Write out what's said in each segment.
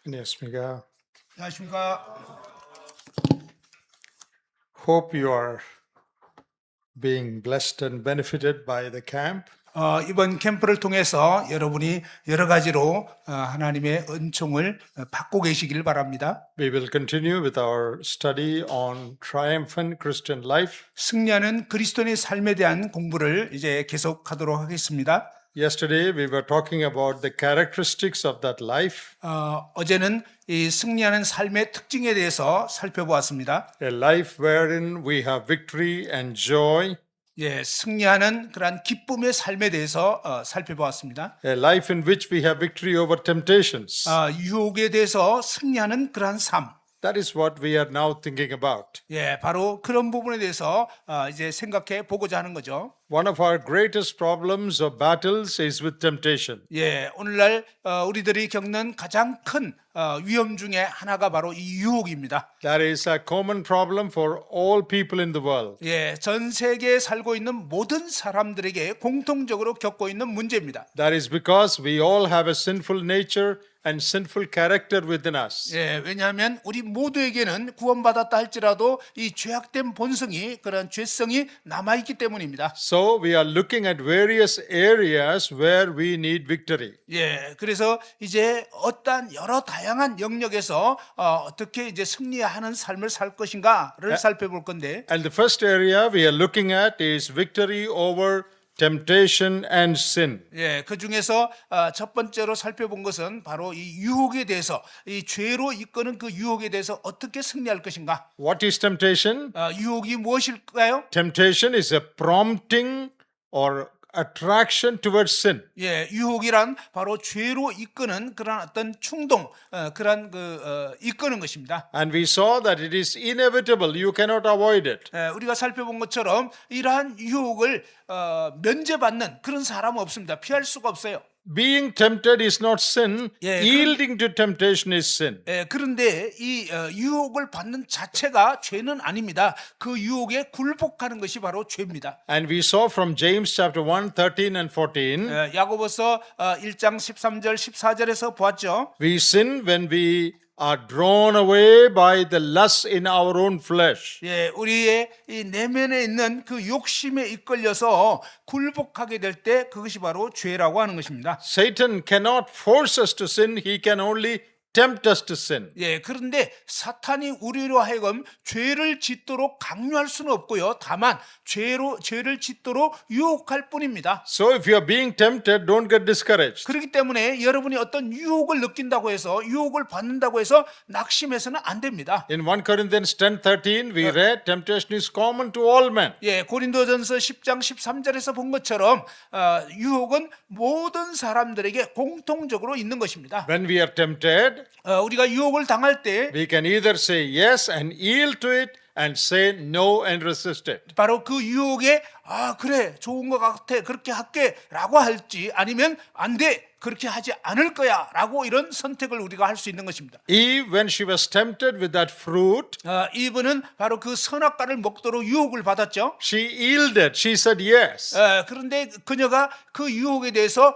안녕하십니까. 안녕하십니까. Hope you are being blessed and benefited by the camp. 이번 캠프를 통해서 여러분이 여러 가지로 하나님의 은총을 받고 계시길 바랍니다. We will continue with our study on triumphant Christian life. 승리하는 그리스도인의 삶에 대한 공부를 이제 계속하도록 하겠습니다. Yesterday we were talking about the characteristics of that life, 어제는 이 승리하는 삶의 특징에 대해서 살펴보았습니다. a life wherein we have victory and joy, 예, 승리하는 그러한 기쁨의 삶에 대해서 살펴보았습니다. a life in which we have victory over temptations. 유혹에 대해서 승리하는 그러한 삶. That is what we are now thinking about. 예, 바로 그런 부분에 대해서 이제 생각해 보고자 하는 거죠. One of our greatest problems or battles is with temptation. 예, 오늘날 우리들이 겪는 가장 큰 위험 중에 하나가 바로 이 유혹입니다. That is a common problem for all people in the world. 예, 전 세계에 살고 있는 모든 사람들에게 공통적으로 겪고 있는 문제입니다. That is because we all have a sinful nature and sinful character within us. 예, 왜냐하면 우리 모두에게는 구원받았다 할지라도 이 죄악된 본성이 그런 죄성이 남아있기 때문입니다. So we are looking at various areas where we need victory. 예, 그래서 이제 어떤 여러 다양한 영역에서 어떻게 이제 승리하는 삶을 살 것인가를 살펴볼 건데, And the first area we are looking at is victory over temptation and sin. 예, 그 중에서 첫 번째로 살펴본 것은 바로 이 유혹에 대해서, 이 죄로 이끄는 그 유혹에 대해서 어떻게 승리할 것인가. What is temptation? 유혹이 무엇일까요? Temptation is a prompting or attraction towards sin. 예, 유혹이란 바로 죄로 이끄는 그런 어떤 충동, 그런 이끄는 것입니다. And we saw that it is inevitable. You cannot avoid it. 예, 우리가 살펴본 것처럼 이러한 유혹을 면제받는 그런 사람은 없습니다. 피할 수가 없어요. Being tempted is not sin. Yeah, Yielding to temptation is sin. 예, 그런데 이 유혹을 받는 자체가 죄는 아닙니다. 그 유혹에 굴복하는 것이 바로 죄입니다. And we saw from James chapter 1, 13 and 14, 예, 야고보서 1장 13절 14절에서 보았죠. we sin when we are drawn away by the lust in our own flesh. 예, 우리의 이 내면에 있는 그 욕심에 이끌려서 굴복하게 될 때 그것이 바로 죄라고 하는 것입니다. Satan cannot force us to sin. He can only tempt us to sin. 예, 그런데 사탄이 우리로 하여금 죄를 짓도록 강요할 수는 없고요. 다만 죄를 짓도록 유혹할 뿐입니다. So if you are being tempted, don't get discouraged. 그렇기 때문에 여러분이 어떤 유혹을 느낀다고 해서 유혹을 받는다고 해서 낙심해서는 안 됩니다. In 1 Corinthians 10:13, we read, temptation is common to all men. 예, 고린도전서 10장 13절에서 본 것처럼 유혹은 모든 사람들에게 공통적으로 있는 것입니다. When we are tempted, 우리가 유혹을 당할 때 we can either say yes and yield to it and say no and resist it. 바로 그 유혹에 그래 좋은 것 같아 그렇게 할게 라고 할지 아니면 안 돼 그렇게 하지 않을 거야 라고 이런 선택을 우리가 할 수 있는 것입니다. Eve, when she was tempted with that fruit, 이브는 바로 그 선악과를 먹도록 유혹을 받았죠. she yielded. She said yes. 그런데 그녀가 그 유혹에 대해서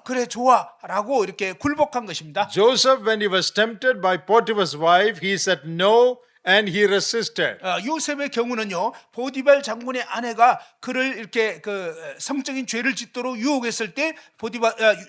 그래 좋아 라고 이렇게 굴복한 것입니다. Joseph, when he was tempted by Potiphar's wife, he said no and he resisted. 요셉의 경우는요, 보디발 장군의 아내가 그를 이렇게 그 성적인 죄를 짓도록 유혹했을 때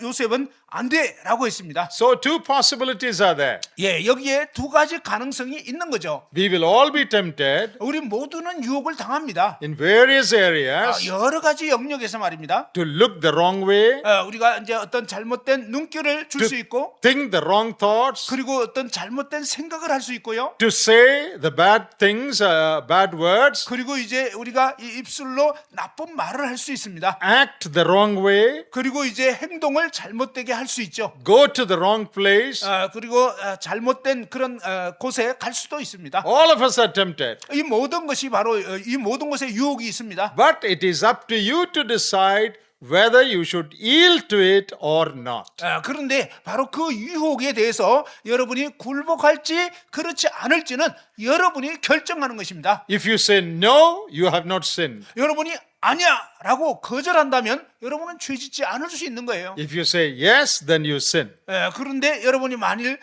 요셉은 안 돼라고 했습니다. So two possibilities are there. 예, 여기에 두 가지 가능성이 있는 거죠. We will all be tempted 우리 모두는 유혹을 당합니다. in various areas 여러 가지 영역에서 말입니다. to look the wrong way, 우리가 이제 어떤 잘못된 눈길을 줄 수 있고, think the wrong thoughts, 그리고 어떤 잘못된 생각을 할 수 있고요. to say the bad things, bad words, 그리고 이제 우리가 이 입술로 나쁜 말을 할 수 있습니다. act the wrong way, 그리고 이제 행동을 잘못되게 할 수 있죠. go to the wrong place. 그리고 잘못된 그런 곳에 갈 수도 있습니다. All of us are tempted. 이 모든 것이 바로 이 모든 것에 유혹이 있습니다. But it is up to you to decide whether you should yield to it or not. 그런데 바로 그 유혹에 대해서 여러분이 굴복할지 그렇지 않을지는 여러분이 결정하는 것입니다. If you say no, you have not sinned. 여러분이 아니야 라고 거절한다면 여러분은 죄 짓지 않을 수 있는 거예요. If you say yes, then you sin. 그런데 여러분이 만일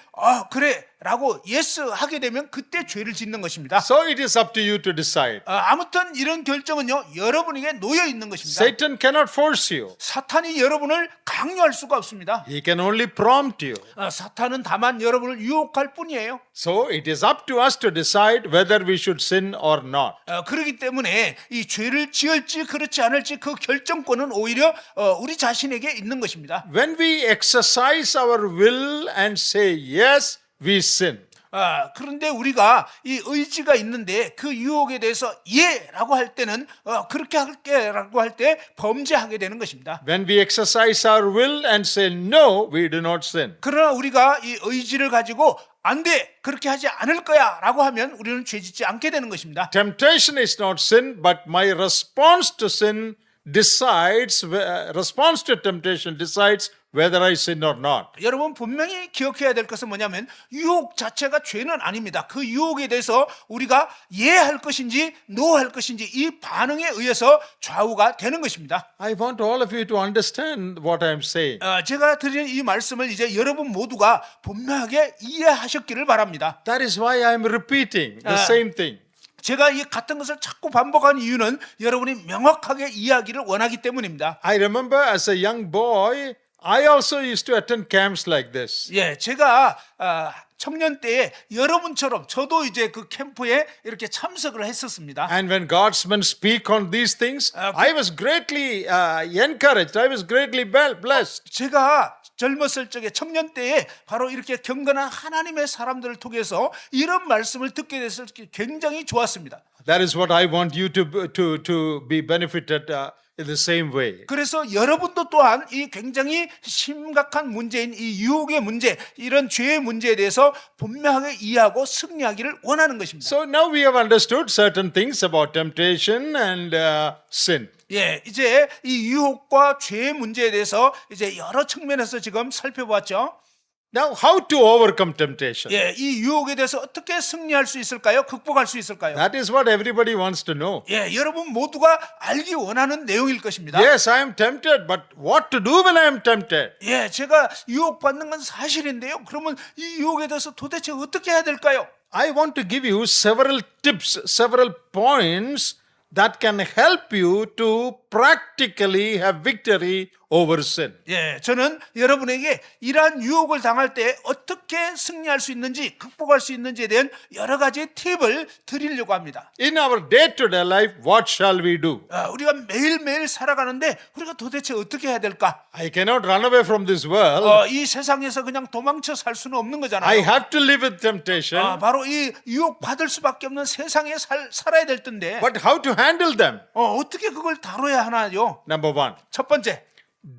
그래 라고 예스 하게 되면 그때 죄를 짓는 것입니다. So it is up to you to decide. 아무튼 이런 결정은요 여러분에게 놓여 있는 것입니다. Satan cannot force you. 사탄이 여러분을 강요할 수가 없습니다. He can only prompt you. 사탄은 다만 여러분을 유혹할 뿐이에요. So it is up to us to decide whether we should sin or not. 그렇기 때문에 이 죄를 지을지 그렇지 않을지 그 결정권은 오히려 우리 자신에게 있는 것입니다. When we exercise our will and say yes, we sin. 그런데 우리가 이 의지가 있는데 그 유혹에 대해서 예라고 할 때는 그렇게 할게라고 할 때 범죄하게 되는 것입니다. When we exercise our will and say no, we do not sin. 그러나 우리가 이 의지를 가지고 안 돼, 그렇게 하지 않을 거야 라고 하면 우리는 죄짓지 않게 되는 것입니다. Temptation is not sin, but my response to sin decides, response to temptation decides whether I sin or not. 여러분 분명히 기억해야 될 것은 뭐냐면 유혹 자체가 죄는 아닙니다. 그 유혹에 대해서 우리가 예할 것인지 노할 것인지 이 반응에 의해서 좌우가 되는 것입니다. I want all of you to understand what I am saying. 제가 드리는 이 말씀을 이제 여러분 모두가 분명하게 이해하셨기를 바랍니다. That is why I am repeating the same thing. 제가 이 같은 것을 자꾸 반복하는 이유는 여러분이 명확하게 이해하기를 원하기 때문입니다. I remember as a young boy, I also used to attend camps like this. 제가 청년 때에 여러분처럼 저도 이제 그 캠프에 이렇게 참석을 했었습니다. And when God's men speak on these things, I was greatly encouraged. I was greatly blessed. 제가 젊었을 적에 청년 때에 바로 이렇게 경건한 하나님의 사람들을 통해서 이런 말씀을 듣게 됐을 때 굉장히 좋았습니다. That is what I want you to be benefited in the same way. 그래서 여러분도 또한 이 굉장히 심각한 문제인 이 유혹의 문제, 이런 죄의 문제에 대해서 분명하게 이해하고 승리하기를 원하는 것입니다. So now we have understood certain things about temptation and sin. 이제 이 유혹과 죄의 문제에 대해서 이제 여러 측면에서 지금 살펴봤죠. Now, how to overcome temptation? 이 유혹에 대해서 어떻게 승리할 수 있을까요? 극복할 수 있을까요? That is what everybody wants to know. 여러분 모두가 알기 원하는 내용일 것입니다. Yes, I am tempted, but what to do when I am tempted? 제가 유혹받는 건 사실인데요. 그러면 이 유혹에 대해서 도대체 어떻게 해야 될까요? I want to give you several tips, several points that can help you to practically have victory over sin. 저는 여러분에게 이러한 유혹을 당할 때 어떻게 승리할 수 있는지, 극복할 수 있는지에 대한 여러 가지 팁을 드리려고 합니다. In our day-to-day life, what shall we do? 우리가 매일매일 살아가는데 우리가 도대체 어떻게 해야 될까? I cannot run away from this world. 이 세상에서 그냥 도망쳐 살 수는 없는 I 거잖아요. have to live with temptation. 바로 이 유혹 받을 수밖에 없는 세상에 살아야 될 텐데 But how to handle them? 어떻게 그걸 다뤄야 하나요? Number one, 첫 번째,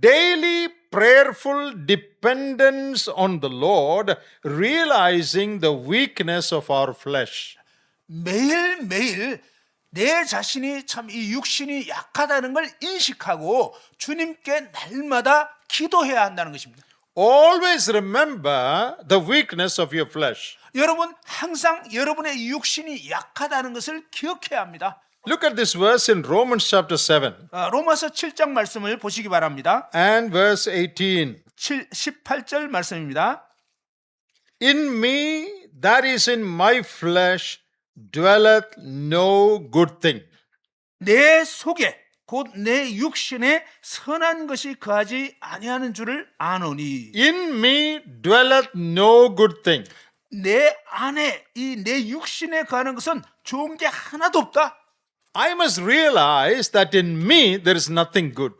daily prayerful dependence on the Lord, realizing the weakness of our flesh. 매일매일 내 자신이 참 이 육신이 약하다는 걸 인식하고 주님께 날마다 기도해야 한다는 것입니다. Always remember the weakness of your flesh. 여러분 항상 여러분의 육신이 약하다는 것을 기억해야 합니다. Look at this verse in Romans chapter 7 로마서 7장 말씀을 보시기 바랍니다. and verse 18. 18절 말씀입니다. In me, that is in my flesh, dwelleth no good thing. 내 속에 곧 내 육신에 선한 것이 거하지 아니하는 줄을 아노니. In me dwelleth no good thing. 내 안에 이 내 육신에 거하는 것은 좋은 게 하나도 없다. I must realize that in me there is nothing good.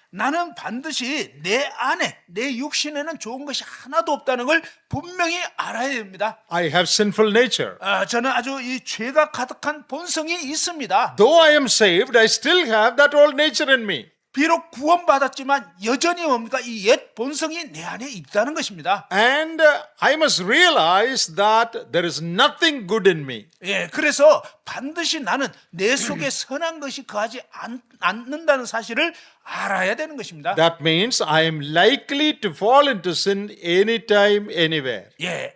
나는 반드시 내 안에 내 육신에는 좋은 것이 하나도 없다는 걸 분명히 알아야 됩니다. I have sinful nature. 저는 아주 이 죄가 가득한 본성이 있습니다. Though I am saved, I still have that old nature in me. 비록 구원받았지만 여전히 뭡니까? 이 옛 본성이 내 안에 있다는 것입니다. And I must realize that there is nothing good in me. 그래서 반드시 나는 내 속에 선한 것이 거하지 않는다는 사실을 알아야 되는 것입니다. That means I am likely to fall into sin anytime, anywhere.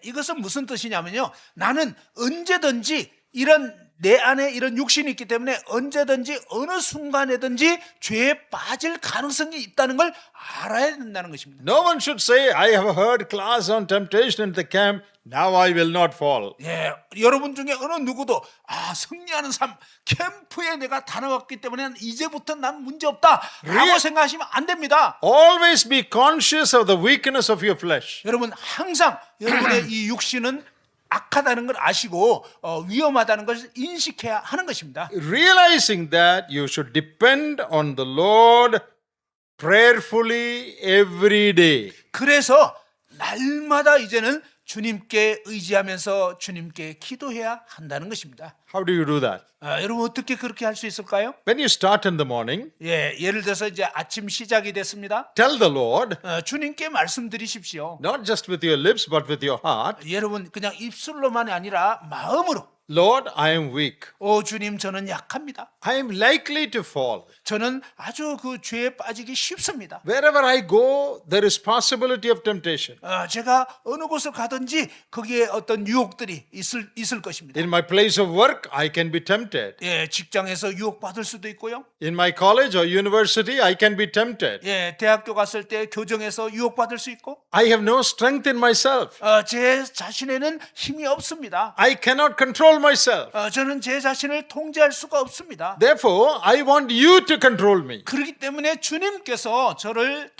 이것은 무슨 뜻이냐면요. 나는 언제든지 이런 내 안에 이런 육신이 있기 때문에 언제든지 어느 순간에든지 죄에 빠질 가능성이 있다는 걸 알아야 된다는 것입니다. No one should say, I have heard class on temptation in the camp, now I will not fall. 예, 여러분 중에 어느 누구도 승리하는 삶 캠프에 내가 다녀왔기 때문에 이제부터 난 문제 없다라고 Real- 생각하시면 안 됩니다. Always be conscious of the weakness of your flesh. 여러분 항상 여러분의 이 육신은 악하다는 걸 아시고 위험하다는 것을 인식해야 하는 것입니다. Realizing that you should depend on the Lord prayerfully every day. 그래서 날마다 이제는 주님께 의지하면서 주님께 기도해야 한다는 것입니다. How do you do that? 여러분 어떻게 그렇게 할 수 있을까요? When you start in the morning, 예, 예를 들어서 이제 아침 시작이 됐습니다. tell the Lord, 주님께 말씀드리십시오. not just with your lips, but with your heart, 여러분 그냥 입술로만이 아니라 마음으로 Lord, I am weak. 주님 저는 약합니다. I am likely to fall. 저는 아주 그 죄에 빠지기 쉽습니다. Wherever I go, there is possibility of temptation. 제가 어느 곳을 가든지 거기에 어떤 유혹들이 있을 것입니다. In my place of work, I can be tempted. 예, 직장에서 유혹받을 수도 있고요. In my college or university, I can be tempted. 예, 대학교 갔을 때 교정에서 유혹받을 수 있고 I have no strength in myself. 제 자신에는 힘이 없습니다. I cannot control myself. 저는 제 자신을 통제할 수가 없습니다. Therefore, I want you to control me. 그렇기 때문에 주님께서 저를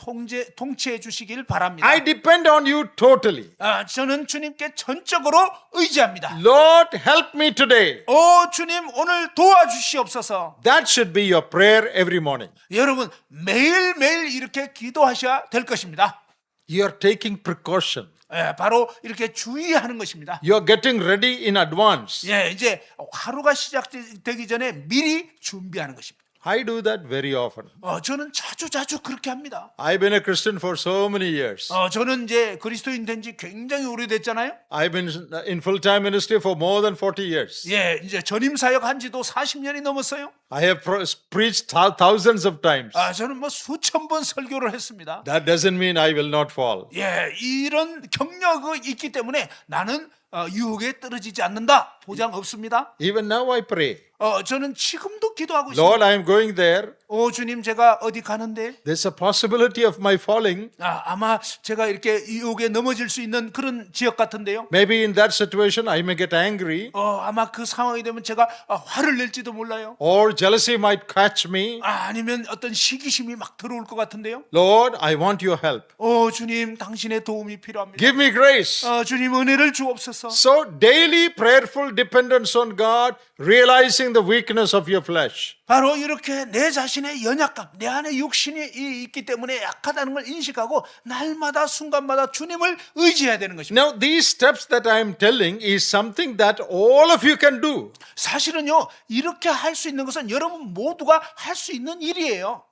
통치해 주시길 바랍니다. I depend on you totally. 저는 주님께 전적으로 의지합니다. Lord, help me today. 주님 오늘 도와주시옵소서. That should be your prayer every morning. 여러분 매일매일 이렇게 기도하셔야 될 것입니다. You are taking precaution. 바로 이렇게 주의하는 것입니다. You are getting ready in advance. 예, 이제 하루가 시작되기 전에 미리 준비하는 것입니다. I do that very often. 저는 자주 그렇게 합니다. I've been a Christian for so many years. 저는 이제 그리스도인 된 지 굉장히 오래됐잖아요. I've been in full-time ministry for more than 40 years. 예, 이제 전임 사역 한 지도 40년이 넘었어요. I have preached thousands of times. 저는 뭐 수천 번 설교를 했습니다. That doesn't mean I will not fall. 예, 이런 경력이 있기 때문에 나는 유혹에 떨어지지 않는다. 보장 없습니다. Even now I pray. 저는 지금도 기도하고 있습니다. Lord, I am going there. 주님 제가 어디 가는데 There's a possibility of my falling. 아마 제가 이렇게 유혹에 넘어질 수 있는 그런 지역 같은데요. Maybe in that situation I may get angry. 아마 그 상황이 되면 제가 화를 낼지도 몰라요. Or jealousy might catch me. 아니면 어떤 시기심이 막 들어올 것 같은데요. Lord, I want your help. 주님 당신의 도움이 필요합니다. Give me grace. 주님 은혜를 주옵소서. So daily prayerful dependence on God, realizing the weakness of your flesh. 바로 이렇게 내 자신의 연약감, 내 안에 육신이 있기 때문에 약하다는 걸 인식하고 날마다 순간마다 주님을 의지해야 되는 것입니다. Now these steps that I am telling is something that all of you can do. 사실은요, 이렇게 할 수 있는 것은 여러분 모두가 할 수 있는 일이에요.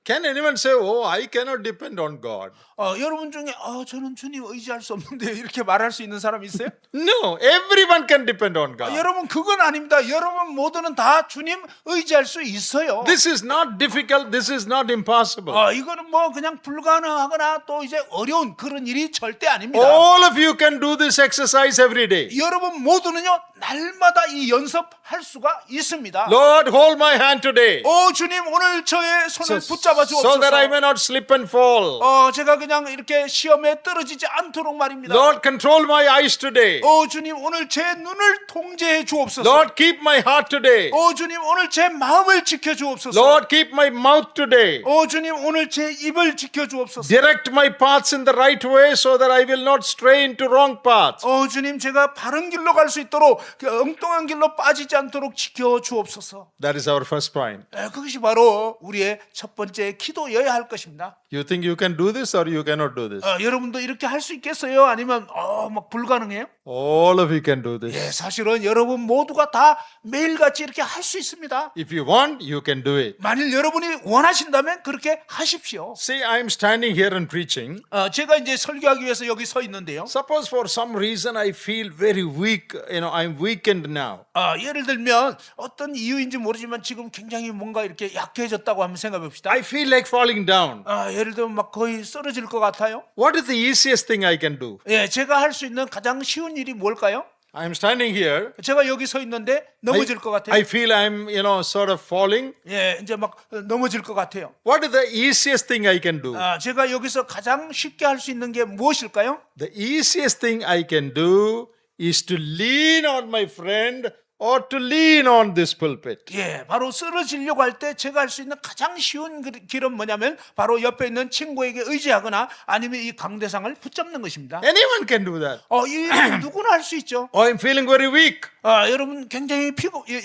Can anyone say, oh, I cannot depend on God? 여러분 중에 저는 주님 의지할 수 없는데 이렇게 말할 수 있는 사람 있어요? No, everyone can depend on God. 여러분 그건 아닙니다. 여러분 모두는 다 주님 의지할 수 있어요. This is not difficult. This is not impossible. 이거는 뭐 그냥 불가능하거나 또 이제 어려운 그런 일이 절대 아닙니다. All of you can do this exercise every day. 여러분 모두는요 날마다 이 연습할 수가 있습니다. Lord, hold my hand today. 주님 오늘 저의 손을 붙잡아 So that I may 주옵소서. not slip and fall. 제가 그냥 이렇게 시험에 떨어지지 않도록 말입니다. Lord, control my eyes today. 주님 오늘 제 눈을 통제해 주옵소서. Lord, keep my heart today. 주님 오늘 제 마음을 지켜 주옵소서. Lord, keep my mouth today. 주님 오늘 제 입을 지켜 주옵소서. Direct my paths in the right way so that I will not stray into wrong paths. 주님 제가 바른 길로 갈 수 있도록 그 엉뚱한 길로 빠지지 않도록 지켜 주옵소서. That is our first point. 그것이 바로 우리의 첫 번째 기도여야 할 것입니다. You think you can do this or you cannot do this? 여러분도 이렇게 할 수 있겠어요? 아니면 막 불가능해요? All of you can do 예, this. 사실은 여러분 모두가 다 매일같이 이렇게 할 수 있습니다. If you want, you can do it. 만일 여러분이 원하신다면 그렇게 하십시오. See, I'm standing here and preaching. 제가 이제 설교하기 위해서 여기 서 있는데요. Suppose for some reason I feel very weak, I'm weakened now. 예를 들면 어떤 이유인지 모르지만 지금 굉장히 뭔가 이렇게 약해졌다고 한번 생각해 봅시다. I feel like falling down. 예를 들면 막 거의 쓰러질 것 같아요. What is the easiest thing I can do? 예, 제가 할 수 있는 가장 쉬운 일이 뭘까요? I'm standing here. 제가 여기 서 있는데 넘어질 것 같아요. I feel I'm, sort of falling. 예, 이제 막 넘어질 것 같아요. What is the easiest thing I can do? 제가 여기서 가장 쉽게 할 수 있는 게 무엇일까요? The easiest thing I can do is to lean on my friend or to lean on this pulpit. 예, 바로 쓰러지려고 할 때 제가 할 수 있는 가장 쉬운 길은 뭐냐면 바로 옆에 있는 친구에게 의지하거나 아니면 이 강대상을 붙잡는 것입니다. Anyone can do that. 이 누구나 할 수 있죠. Oh, I'm feeling very weak. 여러분 굉장히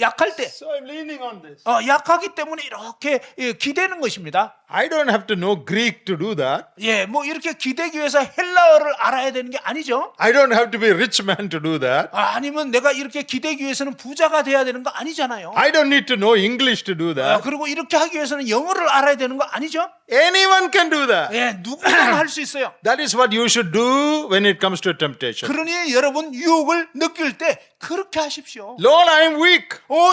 약할 때, So I'm leaning on this. 약하기 때문에 이렇게 기대는 것입니다. I don't have to know Greek to do that. 예, 뭐 이렇게 기대기 위해서 헬라어를 알아야 되는 게 아니죠. I don't have to be a rich man to do that. 아니면 내가 이렇게 기대기 위해서는 부자가 돼야 되는 거 아니잖아요. I don't need to know English to do that. 그리고 이렇게 하기 위해서는 영어를 알아야 되는 거 아니죠. Anyone can do that. 예, 누구나 할 수 있어요. That is what you should do when it comes to temptation. 그러니 여러분 유혹을 느낄 때 그렇게 하십시오. Lord, I am weak.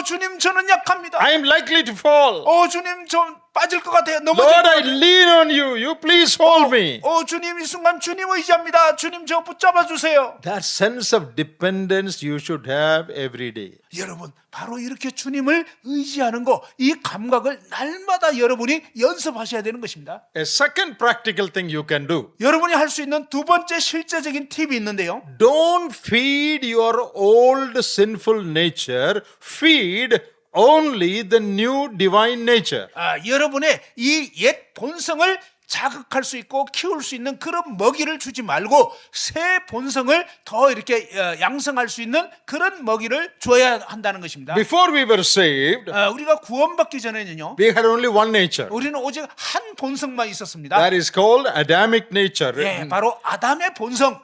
주님 저는 약합니다. I am likely to fall. 주님 저 빠질 것 같아요. 넘어질 Lord, 것 I 같아요. lean on you. You please hold me. 주님 이 순간 주님 의지합니다. 주님 저 붙잡아 주세요. That sense of dependence you should have every day. 여러분 바로 이렇게 주님을 의지하는 거, 이 감각을 날마다 여러분이 연습하셔야 되는 것입니다. A second practical thing you can do. 여러분이 할 수 있는 두 번째 실제적인 팁이 있는데요. Don't feed your old sinful nature. Feed only the new divine nature. 여러분의 이 옛 본성을 자극할 수 있고 키울 수 있는 그런 먹이를 주지 말고 새 본성을 더 이렇게 양성할 수 있는 그런 먹이를 줘야 한다는 것입니다. Before we were saved, 우리가 구원받기 전에는요, we had only one nature. 우리는 오직 한 본성만 있었습니다. That is called Adamic nature. 예, 바로 아담의 본성,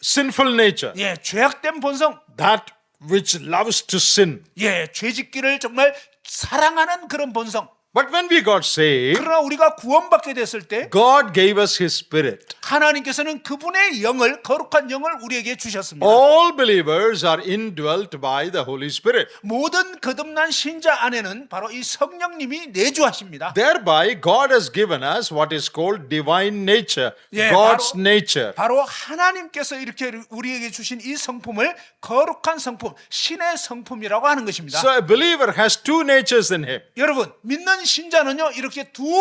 Sinful nature. 예, 죄악된 본성, That which loves to sin. 예, 죄짓기를 정말 사랑하는 그런 본성. But when we got saved, 그러나 우리가 구원받게 됐을 때 God gave us His Spirit. 하나님께서는 그분의 영을, 거룩한 영을 우리에게 주셨습니다. All believers are indwelt by the Holy Spirit. 모든 거듭난 신자 안에는 바로 이 성령님이 내주하십니다. Thereby, God has given us what is called divine nature, 예, God's nature. 바로 하나님께서 이렇게 우리에게 주신 이 성품을 거룩한 성품, 신의 성품이라고 하는 것입니다. So a believer has two natures in him. 여러분, 믿는 신자는요, 이렇게 두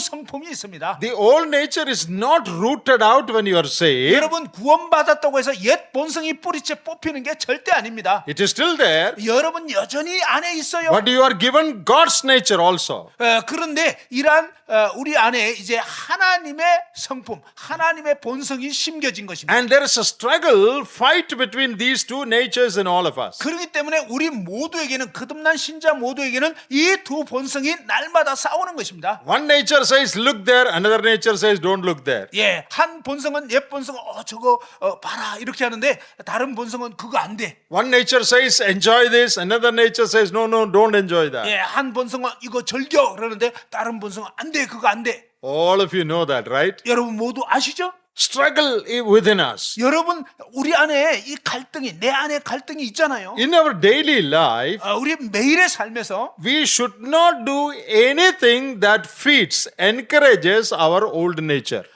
성품이 있습니다. The old nature is not rooted out when you are saved. 여러분, 구원받았다고 해서 옛 본성이 뿌리째 뽑히는 게 절대 아닙니다. It is still there, 여러분 여전히 안에 있어요. but you are given God's nature also. 그런데 이러한 우리 안에 이제 하나님의 성품, 하나님의 본성이 심겨진 것입니다. And there is a struggle, fight between these two natures in all of us. 그렇기 때문에 우리 모두에게는, 거듭난 신자 모두에게는 이 두 본성이 날마다 싸우는 것입니다. One nature says look there, another nature says don't look there. 예, 한 본성은 옛 본성은 저거 봐라 이렇게 하는데 다른 본성은 그거 안 돼. One nature says enjoy this, another nature says no, don't enjoy that. 예, 한 본성은 이거 즐겨 그러는데 다른 본성은 안 돼, 그거 안 돼. All of you know that, right? 여러분 모두 아시죠? Struggle within us. 여러분 우리 안에 이 갈등이, 내 안에 갈등이 있잖아요. In our daily life, 우리 매일의 삶에서 we should not do anything that feeds, encourages our old nature.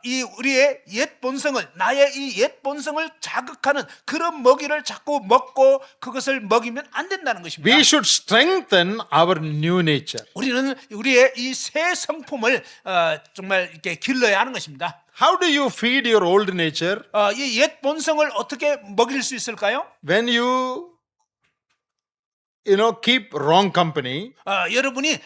이 우리의 옛 본성을, 나의 이 옛 본성을 자극하는 그런 먹이를 자꾸 먹고 그것을 먹이면 안 된다는 것입니다. We should strengthen our new nature. 우리는 우리의 이 새 성품을 정말 이렇게 길러야 하는 것입니다. How do you feed your old nature? 이 옛 본성을 어떻게 먹일 수 있을까요? When you keep wrong company, 여러분이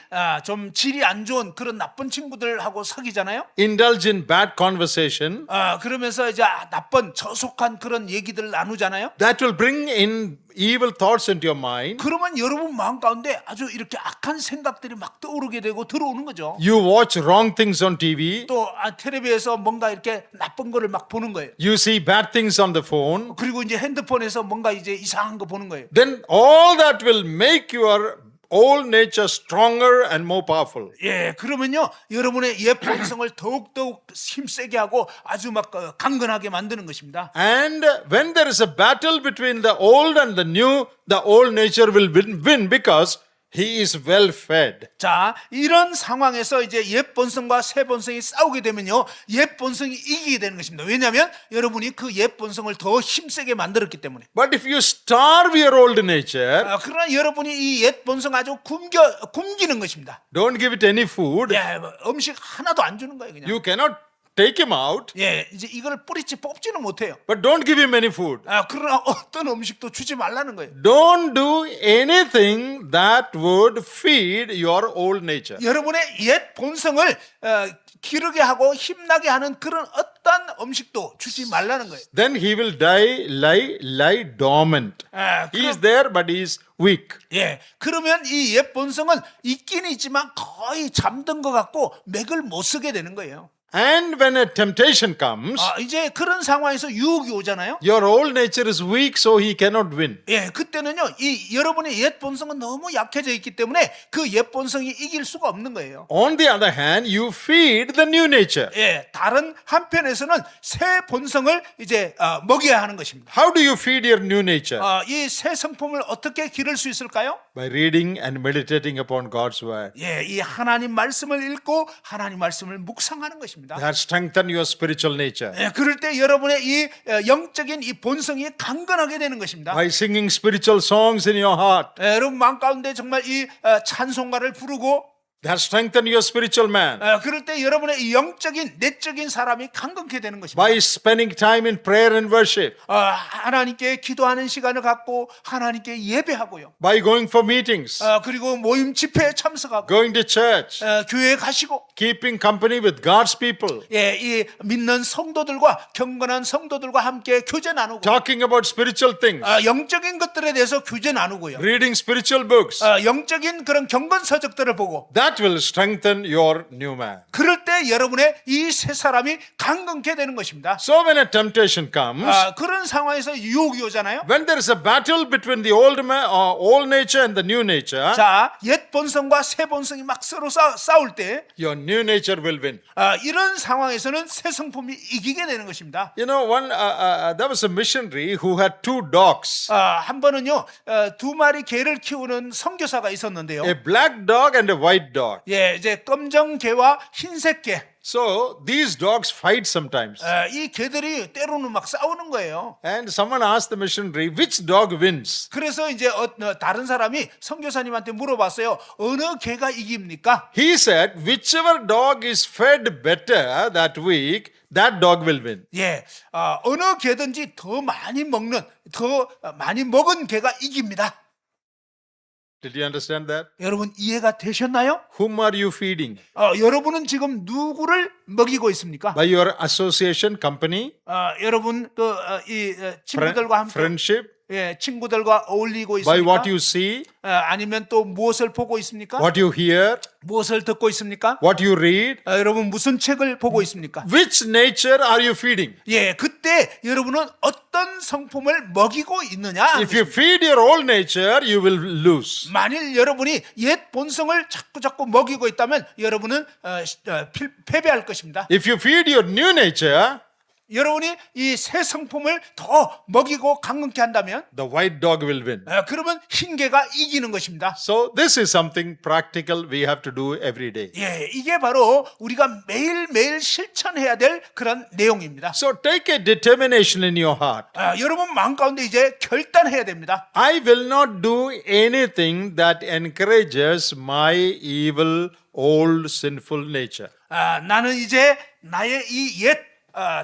좀 질이 안 좋은 그런 나쁜 친구들하고 사귀잖아요. indulge in bad conversation, 그러면서 이제 나쁜 저속한 그런 얘기들을 나누잖아요. that will bring in evil thoughts into your mind. 그러면 여러분 마음 가운데 아주 이렇게 악한 생각들이 막 떠오르게 되고 들어오는 거죠. You watch wrong things on TV. 또 텔레비에서 뭔가 이렇게 나쁜 거를 막 보는 거예요. You see bad things on the phone. 그리고 이제 핸드폰에서 뭔가 이제 이상한 거 보는 거예요. Then all that will make your old nature stronger and more powerful. 예, 그러면요 여러분의 옛 본성을 더욱더욱 힘세게 하고 아주 막 강건하게 만드는 것입니다. And when there is a battle between the old and the new, the old nature will win because He is well fed. 자, 이런 상황에서 이제 옛 본성과 새 본성이 싸우게 되면요, 옛 본성이 이기게 되는 것입니다. 왜냐하면 여러분이 그 옛 본성을 더 힘세게 만들었기 때문에. But if you starve your old nature, 그러나 여러분이 이 옛 본성 아주 굶기는 것입니다. don't give it any food, 예, 음식 하나도 안 주는 거예요, 그냥. you cannot take him out, 예, 이제 이걸 뿌리치 뽑지는 못해요. but don't give him any food. 그러나 어떤 음식도 주지 말라는 거예요. Don't do anything that would feed your old nature. 여러분의 옛 본성을 기르게 하고 힘나게 하는 그런 어떤 음식도 주지 말라는 거예요. Then he will lie dormant. He is there, but he is weak. 예, 그러면 이 옛 본성은 있긴 있지만 거의 잠든 것 같고 맥을 못 쓰게 되는 거예요. And when a temptation comes, 이제 그런 상황에서 유혹이 오잖아요. your old nature is weak, so he cannot win. 예, 그때는요, 이 여러분의 옛 본성은 너무 약해져 있기 때문에 그 옛 본성이 이길 수가 없는 거예요. On the other hand, you feed the new nature. 예, 다른 한편에서는 새 본성을 이제 먹여야 하는 것입니다. How do you feed your new nature? 이 새 성품을 어떻게 기를 수 있을까요? By reading and meditating upon God's word. 예, 이 하나님 말씀을 읽고 하나님 말씀을 묵상하는 것입니다. That strengthen your spiritual nature. 예, 그럴 때 여러분의 이 영적인 이 본성이 강건하게 되는 것입니다. By singing spiritual songs in your heart. 여러분 마음 가운데 정말 이 찬송가를 부르고 That strengthen your spiritual man. 그럴 때 여러분의 이 영적인 내적인 사람이 강건케 되는 것입니다. By spending time in prayer and worship. 하나님께 기도하는 시간을 갖고 하나님께 예배하고요. By going for meetings. 그리고 모임 집회에 참석하고 Going to church. 교회에 가시고 Keeping company with God's people. 예, 이 믿는 성도들과 경건한 성도들과 함께 교제 나누고 Talking about spiritual things. 영적인 것들에 대해서 교제 나누고요. Reading spiritual books. 영적인 그런 경건 서적들을 보고 That will strengthen your new man. 그럴 때 여러분의 이 새 사람이 강건케 되는 것입니다. So when a temptation comes, 그런 상황에서 유혹이 오잖아요. when there is a battle between the old nature and the new nature, 자, 옛 본성과 새 본성이 막 서로 싸울 때 your new nature will win. 이런 상황에서는 새 성품이 이기게 되는 것입니다. You know, there was a missionary who had two dogs, 한 번은요, 두 마리 개를 키우는 선교사가 있었는데요. a black dog and a white dog. 예, 이제 검정 개와 흰색 개. So these dogs fight sometimes. 이 개들이 때로는 막 싸우는 거예요. And someone asked the missionary, which dog wins? 그래서 이제 다른 사람이 선교사님한테 물어봤어요. 어느 개가 이깁니까? He said, whichever dog is fed better that week, that dog will win. 예, 어느 개든지 더 많이 먹은 개가 이깁니다. Did you understand that? 여러분 이해가 되셨나요? Whom are you feeding? 여러분은 지금 누구를 먹이고 있습니까? By your association, company, 여러분 친구들과 함께 friendship, 예, 친구들과 어울리고 by 있습니까? what you see, 아니면 또 무엇을 보고 있습니까? what you hear, 무엇을 듣고 있습니까? what you read. 여러분 무슨 책을 보고 있습니까? Which nature are you feeding? 예, 그때 여러분은 어떤 성품을 먹이고 있느냐? If you feed your old nature, you will lose. 만일 여러분이 옛 본성을 자꾸 먹이고 있다면 여러분은 패배할 것입니다. If you feed your new nature, 여러분이 이 새 성품을 더 먹이고 강건케 한다면 the white dog will win. 그러면 흰개가 이기는 것입니다. So this is something practical we have to do every day. 예, 이게 바로 우리가 매일매일 실천해야 될 그런 내용입니다. So take a determination in your heart. 여러분 마음 가운데 이제 결단해야 됩니다. I will not do anything that encourages my evil, old, sinful nature. 나는 이제 나의 이 옛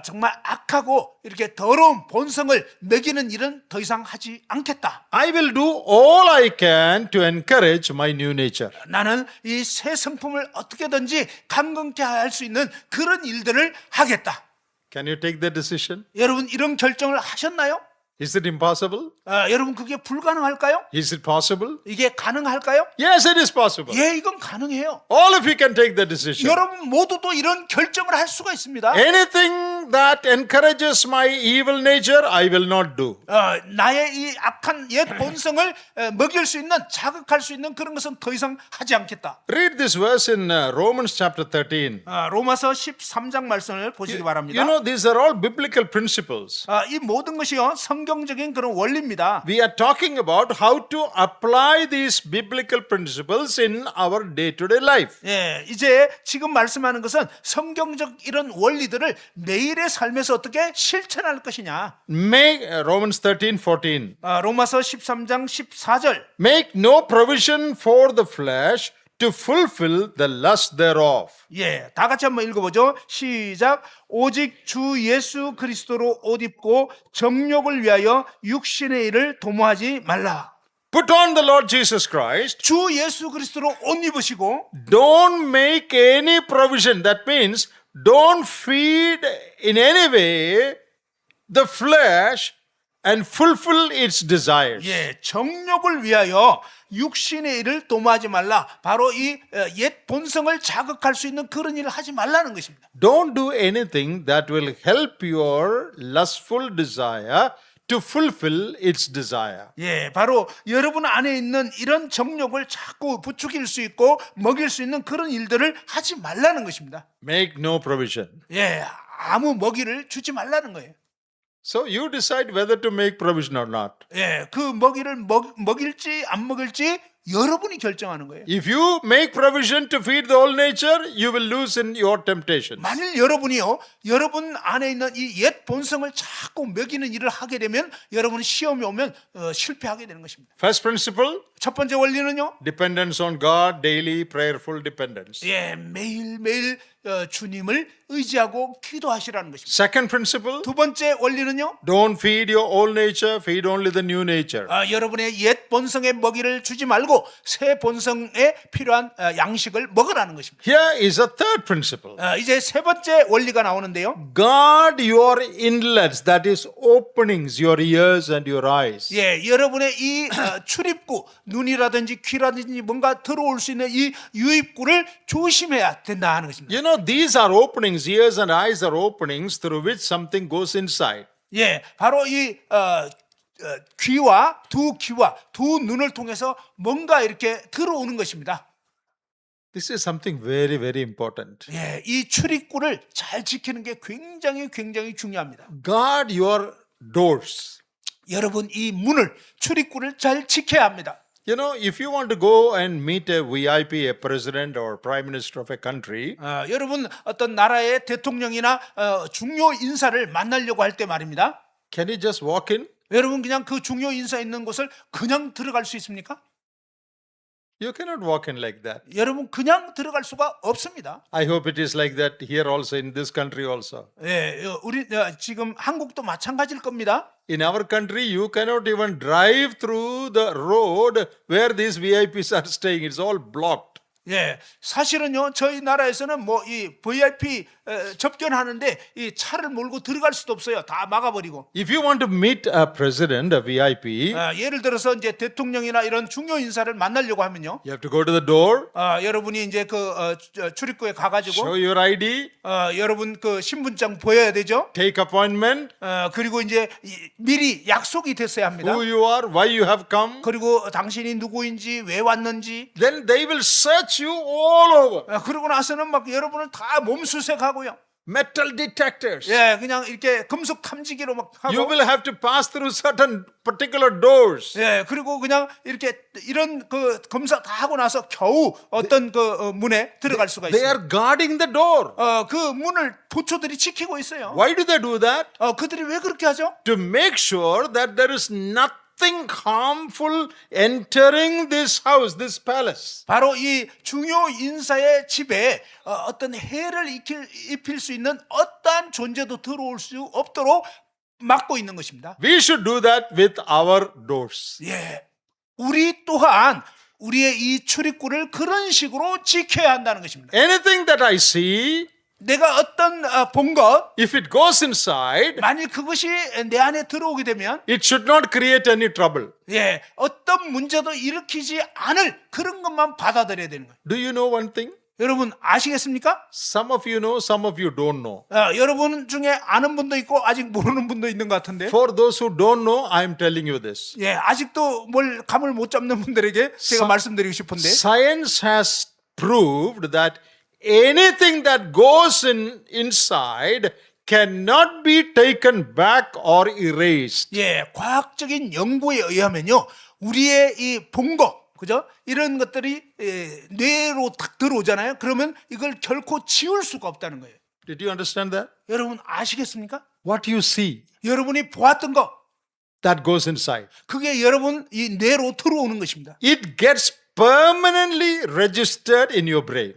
정말 악하고 이렇게 더러운 본성을 먹이는 일은 더 이상 하지 않겠다. I will do all I can to encourage my new nature. 나는 이 새 성품을 어떻게든지 강건케 할 수 있는 그런 일들을 하겠다. Can you take that decision? 여러분 이런 결정을 하셨나요? Is it impossible? 여러분 그게 불가능할까요? Is it possible? 이게 가능할까요? Yes, it is possible. 예, 이건 가능해요. All of you can take the decision. 여러분 모두도 이런 결정을 할 수가 있습니다. Anything anything that encourages my evil nature, I will not do. 나의 이 악한 옛 본성을 먹일 수 있는, 자극할 수 있는 그런 것은 더 이상 하지 않겠다. Read this verse in Romans chapter 13. 로마서 13장 말씀을 보시기 바랍니다. You know, these are all biblical principles. 이 모든 것이요 성경적인 그런 원리입니다. We are talking about how to apply these biblical principles in our day-to-day life. 예, 이제 지금 말씀하는 것은 성경적 이런 원리들을 매일의 삶에서 어떻게 실천할 것이냐. Make Romans 13:14. 로마서 13장 14절. Make no provision for the flesh to fulfill the lust thereof. 예, 다 같이 한번 읽어보죠. 시작. 오직 주 예수 그리스도로 옷 입고 정욕을 위하여 육신의 일을 도모하지 말라. Put on the Lord Jesus Christ. 주 예수 그리스도로 옷 입으시고 Don't make any provision. That means don't feed in any way the flesh and fulfill its desires. 예, 정욕을 위하여 육신의 일을 도모하지 말라. 바로 이 옛 본성을 자극할 수 있는 그런 일을 하지 말라는 것입니다. Don't do anything that will help your lustful desire to fulfill its desire. 예, 바로 여러분 안에 있는 이런 정욕을 자꾸 부추길 수 있고 먹일 수 있는 그런 일들을 하지 말라는 것입니다. Make no provision. 예, 아무 먹이를 주지 말라는 거예요. So you decide whether to make provision or not. 예, 그 먹이를 먹일지 안 먹일지 여러분이 결정하는 거예요. If you make provision to feed the old nature, you will lose in your temptations. 만일 여러분이요, 여러분 안에 있는 이 옛 본성을 자꾸 먹이는 일을 하게 되면 여러분은 시험이 오면 실패하게 되는 것입니다. First principle, 첫 번째 원리는요, dependence on God, daily prayerful dependence. 예, 매일매일 주님을 의지하고 기도하시라는 것입니다. Second principle, 두 번째 원리는요, don't feed your old nature, feed only the new nature. 여러분의 옛 본성의 먹이를 주지 말고 새 본성에 필요한 양식을 먹으라는 것입니다. Here is a third principle. 이제 세 번째 원리가 나오는데요. Guard your inlets, that is openings, your ears and your eyes. 예, 여러분의 이 출입구, 눈이라든지 귀라든지 뭔가 들어올 수 있는 이 유입구를 조심해야 된다 하는 것입니다. You know, these are openings, ears and eyes are openings through which something goes inside. 예, 바로 이 귀와 두 눈을 통해서 뭔가 이렇게 들어오는 것입니다. This is something very, very important. 예, 이 출입구를 잘 지키는 게 굉장히 중요합니다. Guard your doors. 여러분 이 문을 출입구를 잘 지켜야 합니다. You know, if you want to go and meet a VIP, a president or prime minister of a country, 여러분 어떤 나라의 대통령이나 중요 인사를 만나려고 할 때 말입니다. can you just walk in? 여러분 그냥 그 중요 인사 있는 곳을 그냥 들어갈 수 있습니까? You cannot walk in like that. 여러분 그냥 들어갈 수가 없습니다. I hope it is like that here also, in this country also. 예, 우리 지금 한국도 마찬가지일 겁니다. In our country, you cannot even drive through the road where these VIPs are staying. It's all blocked. 예, 사실은요 저희 나라에서는 뭐 이 VIP 접견하는데 이 차를 몰고 들어갈 수도 없어요. 다 막아버리고. If you want to meet a president, a VIP, 예를 들어서 이제 대통령이나 이런 중요 인사를 만나려고 하면요. you have to go to the door, 여러분이 이제 그 출입구에 가가지고 show your ID, 여러분 그 신분증 보여야 되죠. take appointment, 그리고 이제 미리 약속이 됐어야 합니다. who you are, why you have come. 그리고 당신이 누구인지 왜 왔는지. Then they will search you all over. 그러고 나서는 막 여러분을 다 몸수색하고요. Metal detectors. 예, 그냥 이렇게 금속 탐지기로 막 You 하고. will have to pass through certain particular doors. 예, 그리고 그냥 이렇게 이런 그 검사 다 하고 나서 겨우 어떤 그 문에 들어갈 수가 They 있습니다. are guarding the door. 그 문을 보초들이 지키고 있어요. Why do they do that? 그들이 왜 그렇게 하죠? To make sure that there is nothing harmful entering this house, this palace. 바로 이 중요 인사의 집에 어떤 해를 입힐 수 있는 어떠한 존재도 들어올 수 없도록 막고 있는 것입니다. We should do that with our doors. 예, 우리 또한 우리의 이 출입구를 그런 식으로 지켜야 한다는 것입니다. Anything that I see, 내가 어떤 본 것, if it goes inside, 만일 그것이 내 안에 들어오게 되면 it should not create any trouble. 예, 어떤 문제도 일으키지 않을 그런 것만 받아들여야 되는 거예요. Do you know one thing? 여러분 아시겠습니까? Some of you know, some of you don't know. 여러분 중에 아는 분도 있고 아직 모르는 분도 있는 것 같은데. For those who don't know, I am telling you this. 예, 아직도 뭘 감을 못 잡는 분들에게 제가 말씀드리고 싶은데. Science has proved that anything that goes inside cannot be taken back or erased. 예, 과학적인 연구에 의하면요, 우리의 이 본거, 그죠? 이런 것들이 뇌로 딱 들어오잖아요. 그러면 이걸 결코 지울 수가 없다는 거예요. Did you understand that? 여러분 아시겠습니까? What you see, 여러분이 보았던 거, that goes inside. 그게 여러분 이 뇌로 들어오는 것입니다. It gets permanently registered in your brain.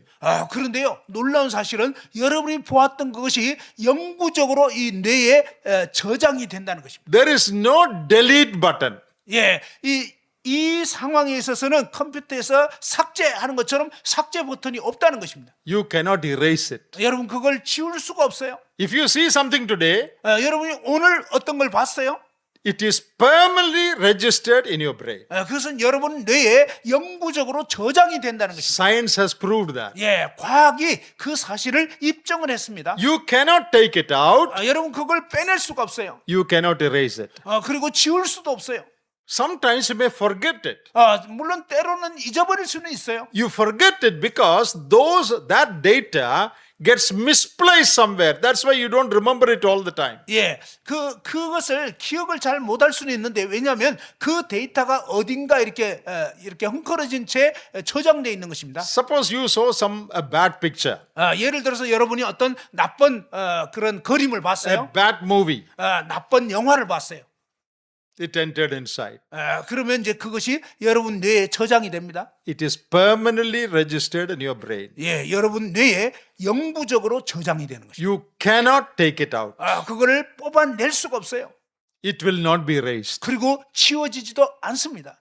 그런데요, 놀라운 사실은 여러분이 보았던 그것이 영구적으로 이 뇌에 저장이 된다는 것입니다. There is no delete button. 예, 이 상황에 있어서는 컴퓨터에서 삭제하는 것처럼 삭제 버튼이 없다는 것입니다. You cannot erase it. 여러분 그걸 지울 수가 없어요. If you see something today, 여러분이 오늘 어떤 걸 봤어요? it is permanently registered in your brain. 그것은 여러분 뇌에 영구적으로 저장이 된다는 것입니다. Science has proved that. 예, 과학이 그 사실을 입증을 했습니다. You cannot take it out. 여러분 그걸 빼낼 수가 없어요. You cannot erase it. 그리고 지울 수도 없어요. Sometimes you may forget it. 물론 때로는 잊어버릴 수는 있어요. You forget it because that data gets misplaced somewhere. That's why you don't remember it all the time. 예, 그것을 기억을 잘 못할 수는 있는데 왜냐하면 그 데이터가 어딘가 이렇게 헝클어진 채 저장돼 있는 것입니다. Suppose you saw a bad picture, 예를 들어서 여러분이 어떤 나쁜 그런 그림을 a 봤어요. bad movie. 나쁜 영화를 봤어요. It entered inside. 그러면 이제 그것이 여러분 뇌에 저장이 됩니다. It is permanently registered in your brain. 예, 여러분 뇌에 영구적으로 저장이 되는 것입니다. You cannot take it out. 그거를 뽑아낼 수가 없어요. It will not be erased. 그리고 지워지지도 않습니다.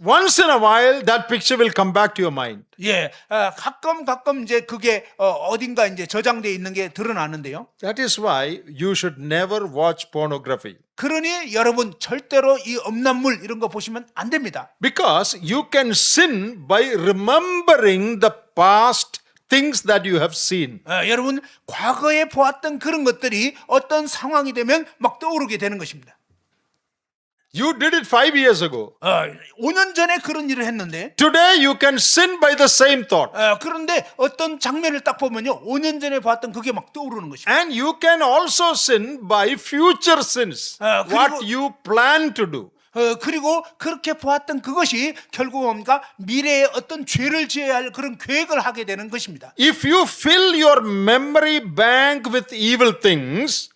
Once in a while, that picture will come back to your mind. 예, 가끔 이제 그게 어딘가 이제 저장돼 있는 게 드러나는데요. That is why you should never watch pornography. 그러니 여러분 절대로 이 음란물 이런 거 보시면 안 됩니다. Because you can sin by remembering the past things that you have seen. 여러분 과거에 보았던 그런 것들이 어떤 상황이 되면 막 떠오르게 되는 것입니다. You did it 5 years ago. 5년 전에 그런 일을 했는데 Today you can sin by the same thought. 그런데 어떤 장면을 딱 보면요 5년 전에 봤던 그게 막 떠오르는 것입니다. And you can also sin by future sins. What you plan to do. 그리고 그렇게 보았던 그것이 결국 뭡니까? 미래에 어떤 죄를 지어야 할 그런 계획을 하게 되는 것입니다. If you fill your memory bank with evil things,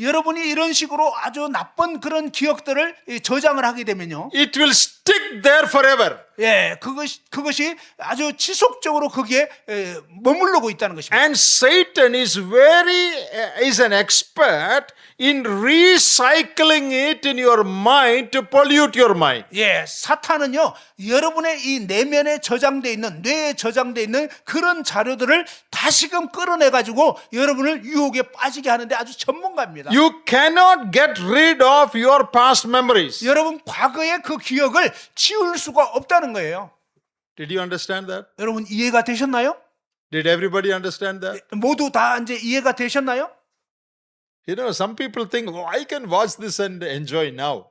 여러분이 이런 식으로 아주 나쁜 그런 기억들을 저장을 하게 되면요. it will stick there forever. 예, 그것이 아주 지속적으로 거기에 머무르고 있다는 것입니다. And Satan is an expert in recycling it in your mind to pollute your mind. 예, 사탄은요, 여러분의 이 내면에 저장돼 있는, 뇌에 저장돼 있는 그런 자료들을 다시금 끌어내가지고 여러분을 유혹에 빠지게 하는데 아주 전문가입니다. You cannot get rid of your past memories. 여러분, 과거의 그 기억을 지울 수가 없다는 거예요. Did you understand that? 여러분, 이해가 되셨나요? Did everybody understand that? 모두 다 이제 이해가 되셨나요? You know, some people think, oh, I can watch this and enjoy now.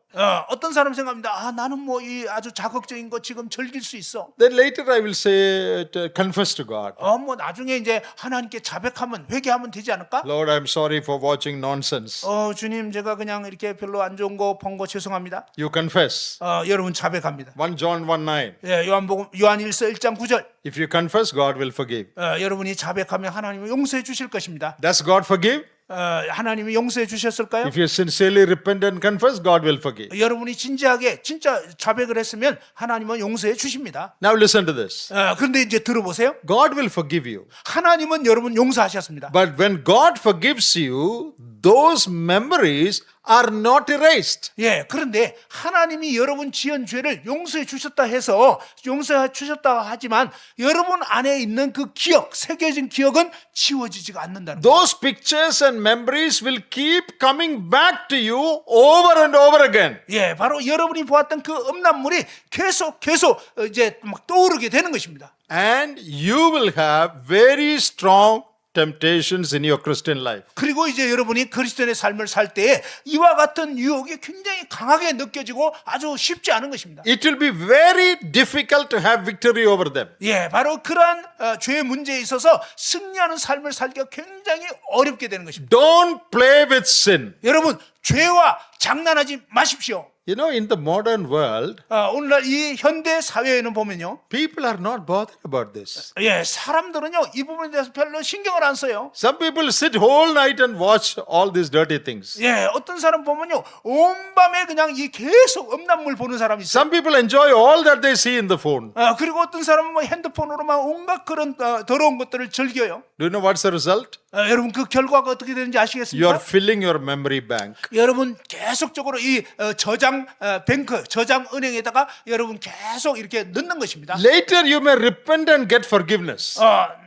어떤 사람 생각합니다. 나는 뭐 이 아주 자극적인 거 지금 즐길 수 있어. Then later I will say, confess to God. 뭐 나중에 이제 하나님께 자백하면 회개하면 되지 않을까? Lord, I'm sorry for watching nonsense. 주님 제가 그냥 이렇게 별로 안 좋은 거 본 거 죄송합니다. You confess. 여러분 자백합니다. 1 John 1:9. 예, 요한 1서 1장 9절. If you confess, God will forgive. 여러분이 자백하면 하나님이 용서해 주실 것입니다. Does God forgive? 하나님이 용서해 주셨을까요? If you sincerely repent and confess, God will forgive. 여러분이 진지하게 진짜 자백을 했으면 하나님은 용서해 주십니다. Now listen to this. 그런데 이제 들어보세요. God will forgive you. 하나님은 여러분 용서하셨습니다. But when God forgives you, those memories are not erased. 예, 그런데 하나님이 여러분 지은 죄를 용서해 주셨다 해서 용서해 주셨다 하지만 여러분 안에 있는 그 기억, 새겨진 기억은 지워지지가 않는다는 거예요. Those pictures and memories will keep coming back to you over and over again. 예, 바로 여러분이 보았던 그 음란물이 계속 이제 막 떠오르게 되는 것입니다. And you will have very strong temptations in your Christian life. 그리고 이제 여러분이 그리스도인의 삶을 살 때에 이와 같은 유혹이 굉장히 강하게 느껴지고 아주 쉽지 않은 것입니다. It will be very difficult to have victory over them. 예, 바로 그러한 죄의 문제에 있어서 승리하는 삶을 살기가 굉장히 어렵게 되는 것입니다. Don't play with sin. 여러분, 죄와 장난하지 마십시오. You know, in the modern world, 오늘날 이 현대 사회에는 보면요, people are not bothered about this. 예, 사람들은요 이 부분에 대해서 별로 신경을 안 써요. Some people sit whole night and watch all these dirty things. 예, 어떤 사람 보면요 온 밤에 그냥 이 계속 음란물 보는 사람이 있어요. Some people enjoy all that they see in the phone. 그리고 어떤 사람은 뭐 핸드폰으로만 온갖 그런 더러운 것들을 즐겨요. Do you know what's the result? 여러분 그 결과가 어떻게 되는지 아시겠습니까? You're filling your memory bank. 여러분 계속적으로 이 저장 뱅크, 저장 은행에다가 여러분 계속 이렇게 넣는 것입니다. Later you may repent and get forgiveness.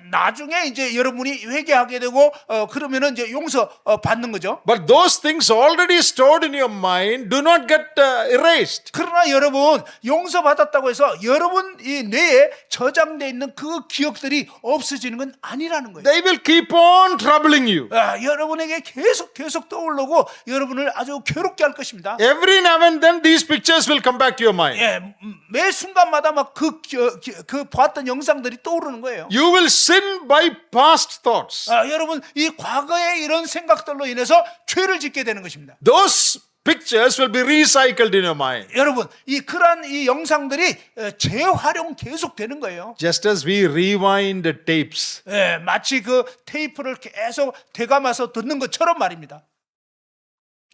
나중에 이제 여러분이 회개하게 되고 그러면은 이제 용서 받는 거죠. But those things already stored in your mind do not get erased. 그러나 여러분 용서 받았다고 해서 여러분 이 뇌에 저장돼 있는 그 기억들이 없어지는 건 아니라는 거예요. They will keep on troubling you. 여러분에게 계속 떠오르고 여러분을 아주 괴롭게 할 것입니다. Every now and then these pictures will come back to your mind. 예, 매 순간마다 막 그 봤던 영상들이 떠오르는 거예요. You will sin by past thoughts. 여러분 이 과거의 이런 생각들로 인해서 죄를 짓게 되는 것입니다. Those pictures will be recycled in your mind. 여러분 이 그러한 이 영상들이 재활용 계속 되는 거예요. Just as we rewind the tapes. 예, 마치 그 테이프를 계속 되감아서 듣는 것처럼 말입니다.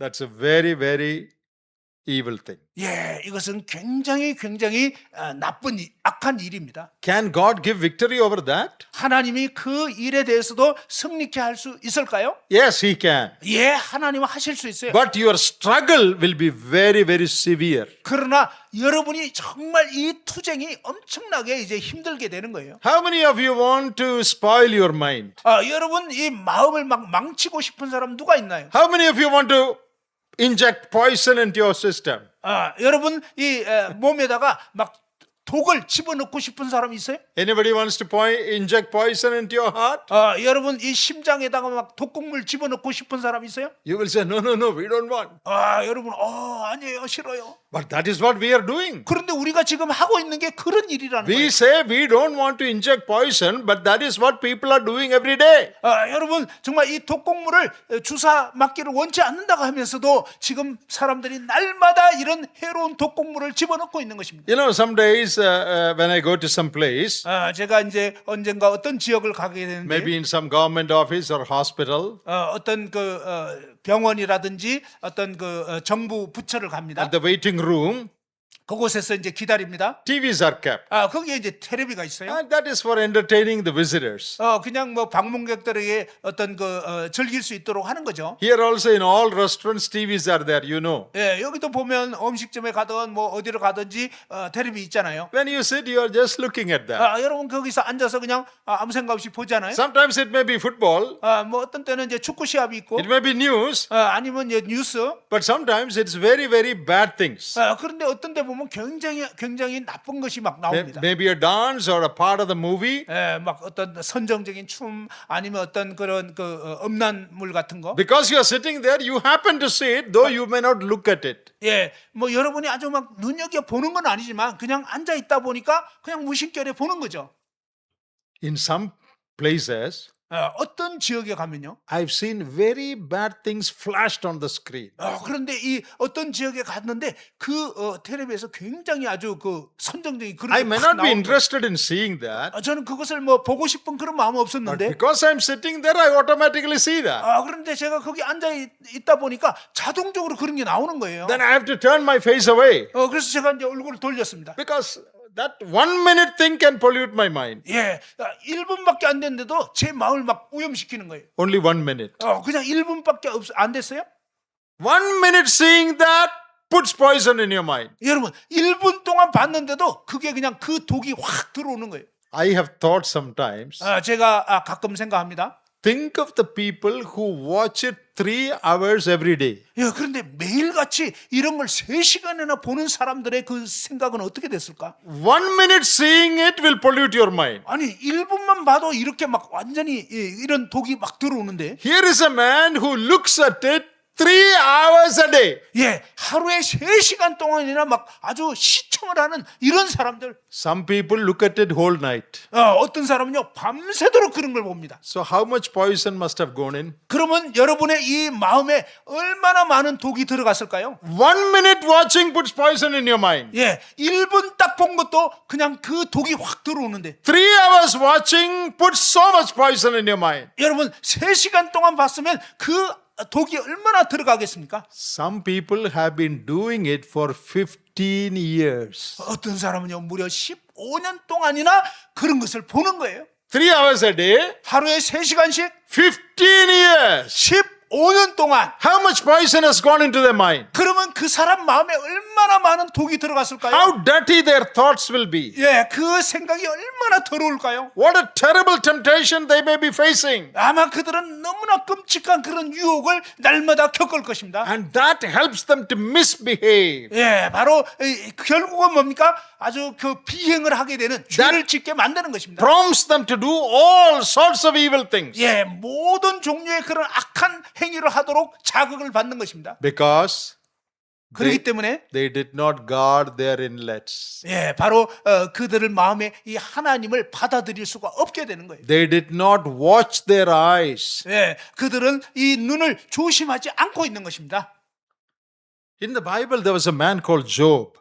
That's a very, very evil thing. 예, 이것은 굉장히 나쁜 악한 일입니다. Can God give victory over that? 하나님이 그 일에 대해서도 승리케 할 수 있을까요? Yes, He can. 예, 하나님은 하실 수 있어요. But your struggle will be very, very severe. 그러나 여러분이 정말 이 투쟁이 엄청나게 이제 힘들게 되는 거예요. How many of you want to spoil your mind? 여러분 이 마음을 막 망치고 싶은 사람 누가 있나요? How many of you want to inject poison into your system? 여러분 이 몸에다가 막 독을 집어넣고 싶은 사람이 있어요? Anybody wants to inject poison into your heart? 여러분 이 심장에다가 막 독극물 집어넣고 싶은 사람이 있어요? You will say, no, we don't want. 여러분 아니에요, 싫어요. But that is what we are doing. 그런데 우리가 지금 하고 있는 게 그런 일이라는 We 거예요. say we don't want to inject poison, but that is what people are doing every day. 여러분 정말 이 독극물을 주사 맞기를 원치 않는다고 하면서도 지금 사람들이 날마다 이런 해로운 독극물을 집어넣고 있는 것입니다. You know, some days when I go to some place, 제가 이제 언젠가 어떤 지역을 가게 되는데 maybe in some government office or hospital, 어떤 그 병원이라든지 어떤 그 정부 부처를 갑니다. at the waiting room, 그곳에서 이제 기다립니다. TVs are kept. 거기에 이제 텔레비가 있어요. And that is for entertaining the visitors. 그냥 뭐 방문객들에게 어떤 그 즐길 수 있도록 하는 거죠. Here also in all restaurants, TVs are there, you know. 예, 여기도 보면 음식점에 가든 뭐 어디로 가든지 텔레비 있잖아요. When you sit, you are just looking at that. 여러분 거기서 앉아서 그냥 아무 생각 없이 보잖아요. Sometimes it may be football, 뭐 어떤 때는 이제 축구 시합이 있고, it may be news, 아니면 이제 뉴스. but sometimes it's very, very bad things. 그런데 어떤 데 보면 굉장히 나쁜 것이 막 나옵니다. Maybe a dance or a part of the movie. 막 어떤 선정적인 춤 아니면 어떤 그런 그 음란물 같은 거. Because you are sitting there, you happen to see it, though you may not look at it. 예, 뭐 여러분이 아주 막 눈여겨 보는 건 아니지만 그냥 앉아 있다 보니까 그냥 무심결에 보는 거죠. In some places, 어떤 지역에 가면요. I've seen very bad things flashed on the screen. 그런데 이 어떤 지역에 갔는데 그 텔레비에서 굉장히 아주 그 선정적인 그런 I 게 may 확 not be 나오는 interested in seeing that, 거예요. 저는 그것을 뭐 보고 싶은 그런 마음은 but 없었는데 because I'm sitting there, I automatically see that. 그런데 제가 거기 앉아 있다 보니까 자동적으로 그런 게 나오는 거예요. Then I have to turn my face away. 그래서 제가 이제 얼굴을 돌렸습니다. Because that 1 minute thing can pollute my mind. 예, 1분밖에 안 됐는데도 제 마음을 막 오염시키는 거예요. Only 1 minute. 그냥 1분밖에 안 됐어요? 1 minute seeing that puts poison in your mind. 여러분 1분 동안 봤는데도 그게 그냥 그 독이 확 들어오는 거예요. I have thought sometimes, 제가 가끔 생각합니다. think of the people who watch it 3 hours every day. 그런데 매일같이 이런 걸 3시간이나 보는 사람들의 그 생각은 어떻게 됐을까? 1 minute seeing it will pollute your mind. 아니 1분만 봐도 이렇게 막 완전히 이런 독이 막 들어오는데 Here is a man who looks at it 3 hours a day. 하루에 3시간 동안이나 막 아주 시청을 하는 이런 사람들. Some people look at it whole night. 어떤 사람은요 밤새도록 그런 걸 봅니다. So how much poison must have gone in? 그러면 여러분의 이 마음에 얼마나 많은 독이 들어갔을까요? 1 minute watching puts poison in your mind. 1분 딱 본 것도 그냥 그 독이 확 들어오는데 3 hours watching puts so much poison in your mind. 여러분 3시간 동안 봤으면 그 독이 얼마나 들어가겠습니까? Some people have been doing it for 15 years. 어떤 사람은요 무려 15년 동안이나 그런 것을 보는 거예요. 3 hours a day, 하루에 3시간씩 15 years. 15년 동안. How much poison has gone into their mind? 그러면 그 사람 마음에 얼마나 많은 독이 들어갔을까요? How dirty their thoughts will be. 그 생각이 얼마나 더러울까요? What a terrible temptation they may be facing. 아마 그들은 너무나 끔찍한 그런 유혹을 날마다 겪을 것입니다. And that helps them to misbehave. 바로 결국은 뭡니까? 아주 그 비행을 하게 되는 죄를 짓게 만드는 것입니다. Prompts them to do all sorts of evil things. 모든 종류의 그런 악한 행위를 하도록 자극을 받는 것입니다. Because 그렇기 때문에 they did not guard their inlets. 바로 그들을 마음에 이 하나님을 받아들일 수가 없게 되는 거예요. They did not watch their eyes. 그들은 이 눈을 조심하지 않고 있는 것입니다. In the Bible, there was a man called Job.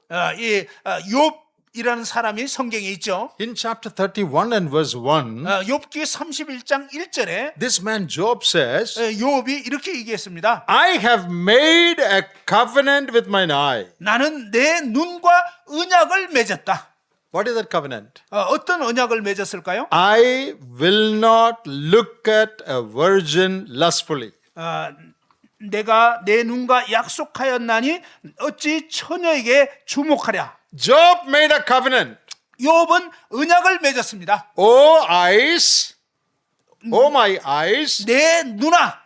욥이라는 사람이 성경에 있죠. In chapter 31 and verse 1, 욥기 31장 1절에 this man Job says, 욥이 이렇게 얘기했습니다. I have made a covenant with mine eye. 나는 내 눈과 언약을 맺었다. What is that covenant? 어떤 언약을 맺었을까요? I will not look at a virgin lustfully. 내가 내 눈과 약속하였나니 어찌 처녀에게 주목하랴. Job made a covenant. 욥은 언약을 맺었습니다. Oh eyes, oh my eyes, 내 눈아,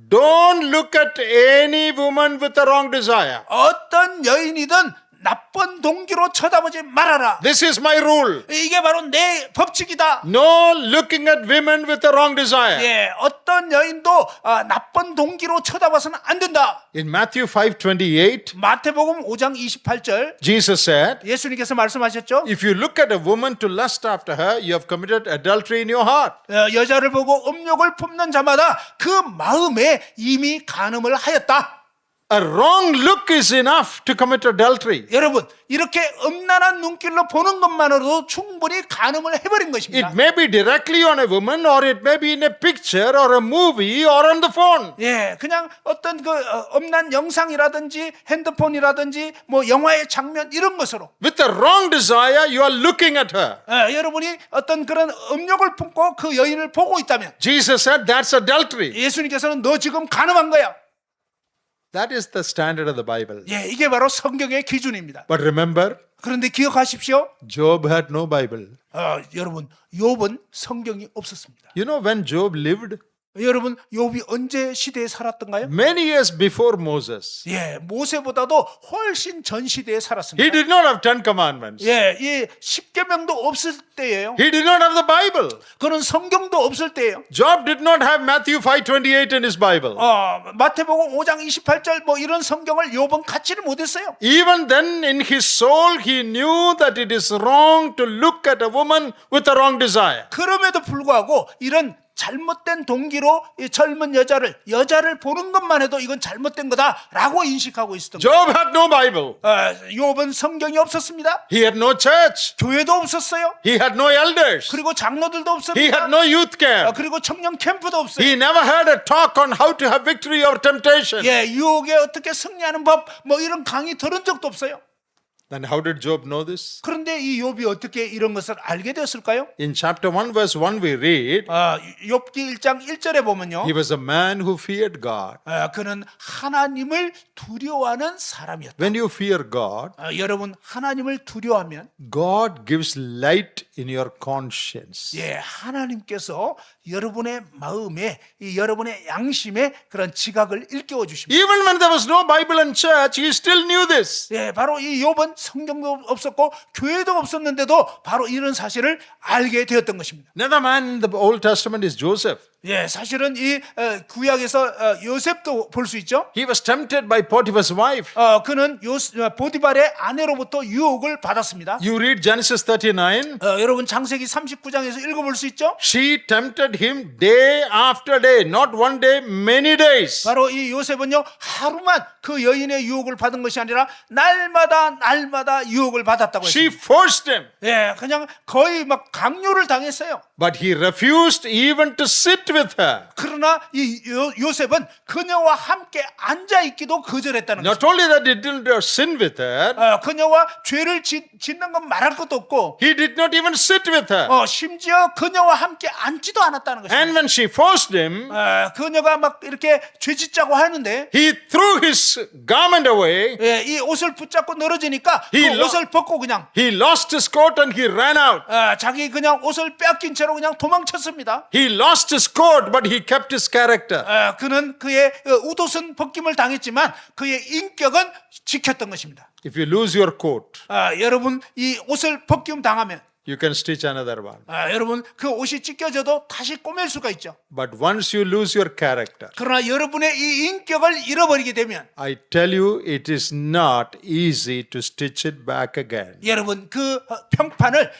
don't look at any woman with the wrong desire. 어떤 여인이든 나쁜 동기로 쳐다보지 말아라. This is my rule. 이게 바로 내 법칙이다. No looking at women with the wrong desire. 어떤 여인도 나쁜 동기로 쳐다봐서는 안 된다. In Matthew 5:28, 마태복음 5장 28절 Jesus said, 예수님께서 말씀하셨죠. if you look at a woman to lust after her, you have committed adultery in your heart. 여자를 보고 음욕을 품는 자마다 그 마음에 이미 간음을 하였다. A wrong look is enough to commit adultery. 여러분 이렇게 음란한 눈길로 보는 것만으로도 충분히 간음을 해버린 것입니다. It may be directly on a woman, or it may be in a picture, or a movie, or on the phone. 그냥 어떤 그 음란 영상이라든지 핸드폰이라든지 뭐 영화의 장면 이런 것으로 With the wrong desire, you are looking at her. 여러분이 어떤 그런 음욕을 품고 그 여인을 보고 있다면 Jesus said that's adultery. 예수님께서는 너 지금 간음한 거야. That is the standard of the Bible. 이게 바로 성경의 기준입니다. But remember, 그런데 기억하십시오. Job had no Bible. 여러분 욥은 성경이 없었습니다. You know when Job lived? 여러분 욥이 언제 시대에 살았던가요? Many years before Moses. 모세보다도 훨씬 전 시대에 살았습니다. He did not have 10 commandments. 이 10계명도 없을 때예요. He did not have the Bible. 그는 성경도 없을 때예요. Job did not have Matthew 5:28 in his Bible. 마태복음 5장 28절 뭐 이런 성경을 욥은 갖지를 못했어요. Even then in his soul he knew that it is wrong to look at a woman with the wrong desire. 그럼에도 불구하고 이런 잘못된 동기로 이 젊은 여자를 보는 것만 해도 이건 잘못된 거다라고 인식하고 있었던 거예요. Job had no Bible. 욥은 성경이 없었습니다. He had no church. 교회도 없었어요. He had no elders. 그리고 장로들도 He 없었습니다. had no youth camp. 그리고 청년 캠프도 없어요. He never had a talk on how to have victory over temptation. 유혹에 어떻게 승리하는 법 뭐 이런 강의 들은 적도 없어요. Then how did Job know this? 그런데 이 욥이 어떻게 이런 것을 알게 되었을까요? In chapter 1 verse 1 we read, 욥기 1장 1절에 보면요. he was a man who feared God. 그는 하나님을 두려워하는 사람이었다. When you fear God, 여러분 하나님을 두려워하면 God gives light in your conscience. 예, 하나님께서 여러분의 마음에 이 여러분의 양심에 그런 지각을 일깨워 주십니다. Even when there was no Bible and church, he still knew this. 예, 바로 이 욥은 성경도 없었고 교회도 없었는데도 바로 이런 사실을 알게 되었던 것입니다. Another man in the Old Testament is Joseph. 예, 사실은 이 구약에서 요셉도 볼 수 있죠. He was tempted by Potiphar's wife. 그는 보디발의 아내로부터 유혹을 받았습니다. You read Genesis 39. 여러분 창세기 39장에서 읽어볼 수 있죠. She tempted him day after day, not one day, many days. 바로 이 요셉은요 하루만 그 여인의 유혹을 받은 것이 아니라 날마다 유혹을 받았다고 She 했습니다. forced him, 예, 그냥 거의 막 강요를 당했어요. but he refused even to sit with her. 그러나 이 요셉은 그녀와 함께 앉아 있기도 거절했다는 Not 것입니다. only that he didn't sin with her, 그녀와 죄를 짓는 건 말할 것도 없고 he did not even sit with her. 심지어 그녀와 함께 앉지도 않았다는 것입니다. And when she forced him, 그녀가 막 이렇게 죄짓자고 하는데 he threw his garment away. 예, 이 옷을 붙잡고 늘어지니까 그 He 옷을 벗고 그냥 He lost his coat and he ran out. 자기 그냥 옷을 빼앗긴 채로 그냥 도망쳤습니다. He lost his coat, but he kept his character. 그는 그의 웃옷은 벗김을 당했지만 그의 인격은 지켰던 것입니다. If you lose your coat, 여러분 이 옷을 벗김 당하면 you can stitch another one. 여러분 그 옷이 찢겨져도 다시 꼬맬 수가 있죠. But once you lose your character, 그러나 여러분의 이 인격을 잃어버리게 되면 I tell you, it is not easy to stitch it back again. 여러분 그 평판을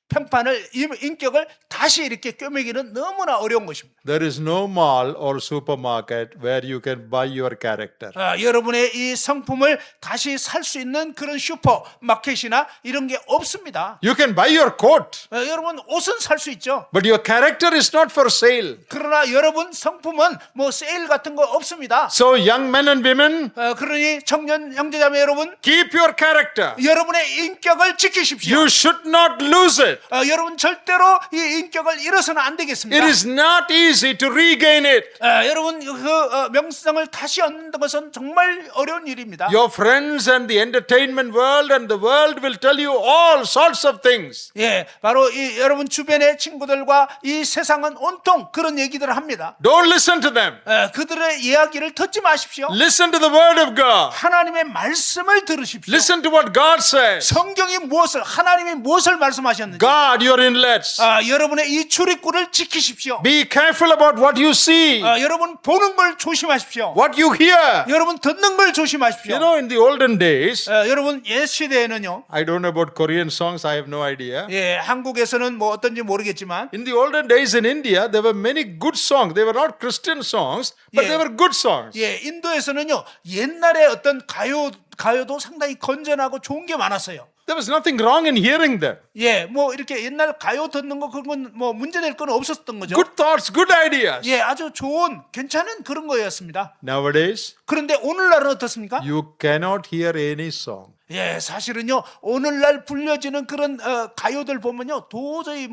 평판을 인격을 다시 이렇게 꿰매기는 너무나 어려운 것입니다. There is no mall or supermarket where you can buy your character. 여러분의 이 성품을 다시 살 수 있는 그런 슈퍼마켓이나 이런 게 없습니다. You can buy your coat, 여러분 옷은 살 수 있죠. but your character is not for sale. 그러나 여러분 성품은 뭐 세일 같은 거 없습니다. So young men and women, 그러니 청년 형제자매 여러분, keep your character. 여러분의 인격을 지키십시오. You should not lose it. 여러분 절대로 이 인격을 잃어서는 안 되겠습니다. It is not easy to regain it. 여러분 그 명성을 다시 얻는 것은 정말 어려운 일입니다. Your friends and the entertainment world and the world will tell you all sorts of things. 예, 바로 이 여러분 주변의 친구들과 이 세상은 온통 그런 얘기들을 합니다. Don't listen to them. 그들의 이야기를 듣지 마십시오. Listen to the word of God. 하나님의 말씀을 들으십시오. Listen to what God says. 성경이 무엇을 하나님이 무엇을 말씀하셨는지 Guard your inlets. 여러분의 이 출입구를 지키십시오. Be careful about what you see, 여러분 보는 걸 조심하십시오. what you hear. 여러분 듣는 걸 조심하십시오. You know, in the olden days, 여러분 옛 시대에는요. I don't know about Korean songs, I have no idea. 예, 한국에서는 뭐 어떤지 모르겠지만 In the olden days in India, there were many good songs. They were not Christian songs, but Yeah. they were good songs. 예, 인도에서는요. 옛날에 어떤 가요도 상당히 건전하고 좋은 게 많았어요. There was nothing wrong in hearing them. 예, 뭐 이렇게 옛날 가요 듣는 거 그건 뭐 문제될 건 없었던 거죠. Good thoughts, good ideas. 예, 아주 좋은 괜찮은 그런 거였습니다. Nowadays, 그런데 오늘날은 어떻습니까? you cannot hear any song. 예, 사실은요. 오늘날 불려지는 그런 가요들 보면요. 도저히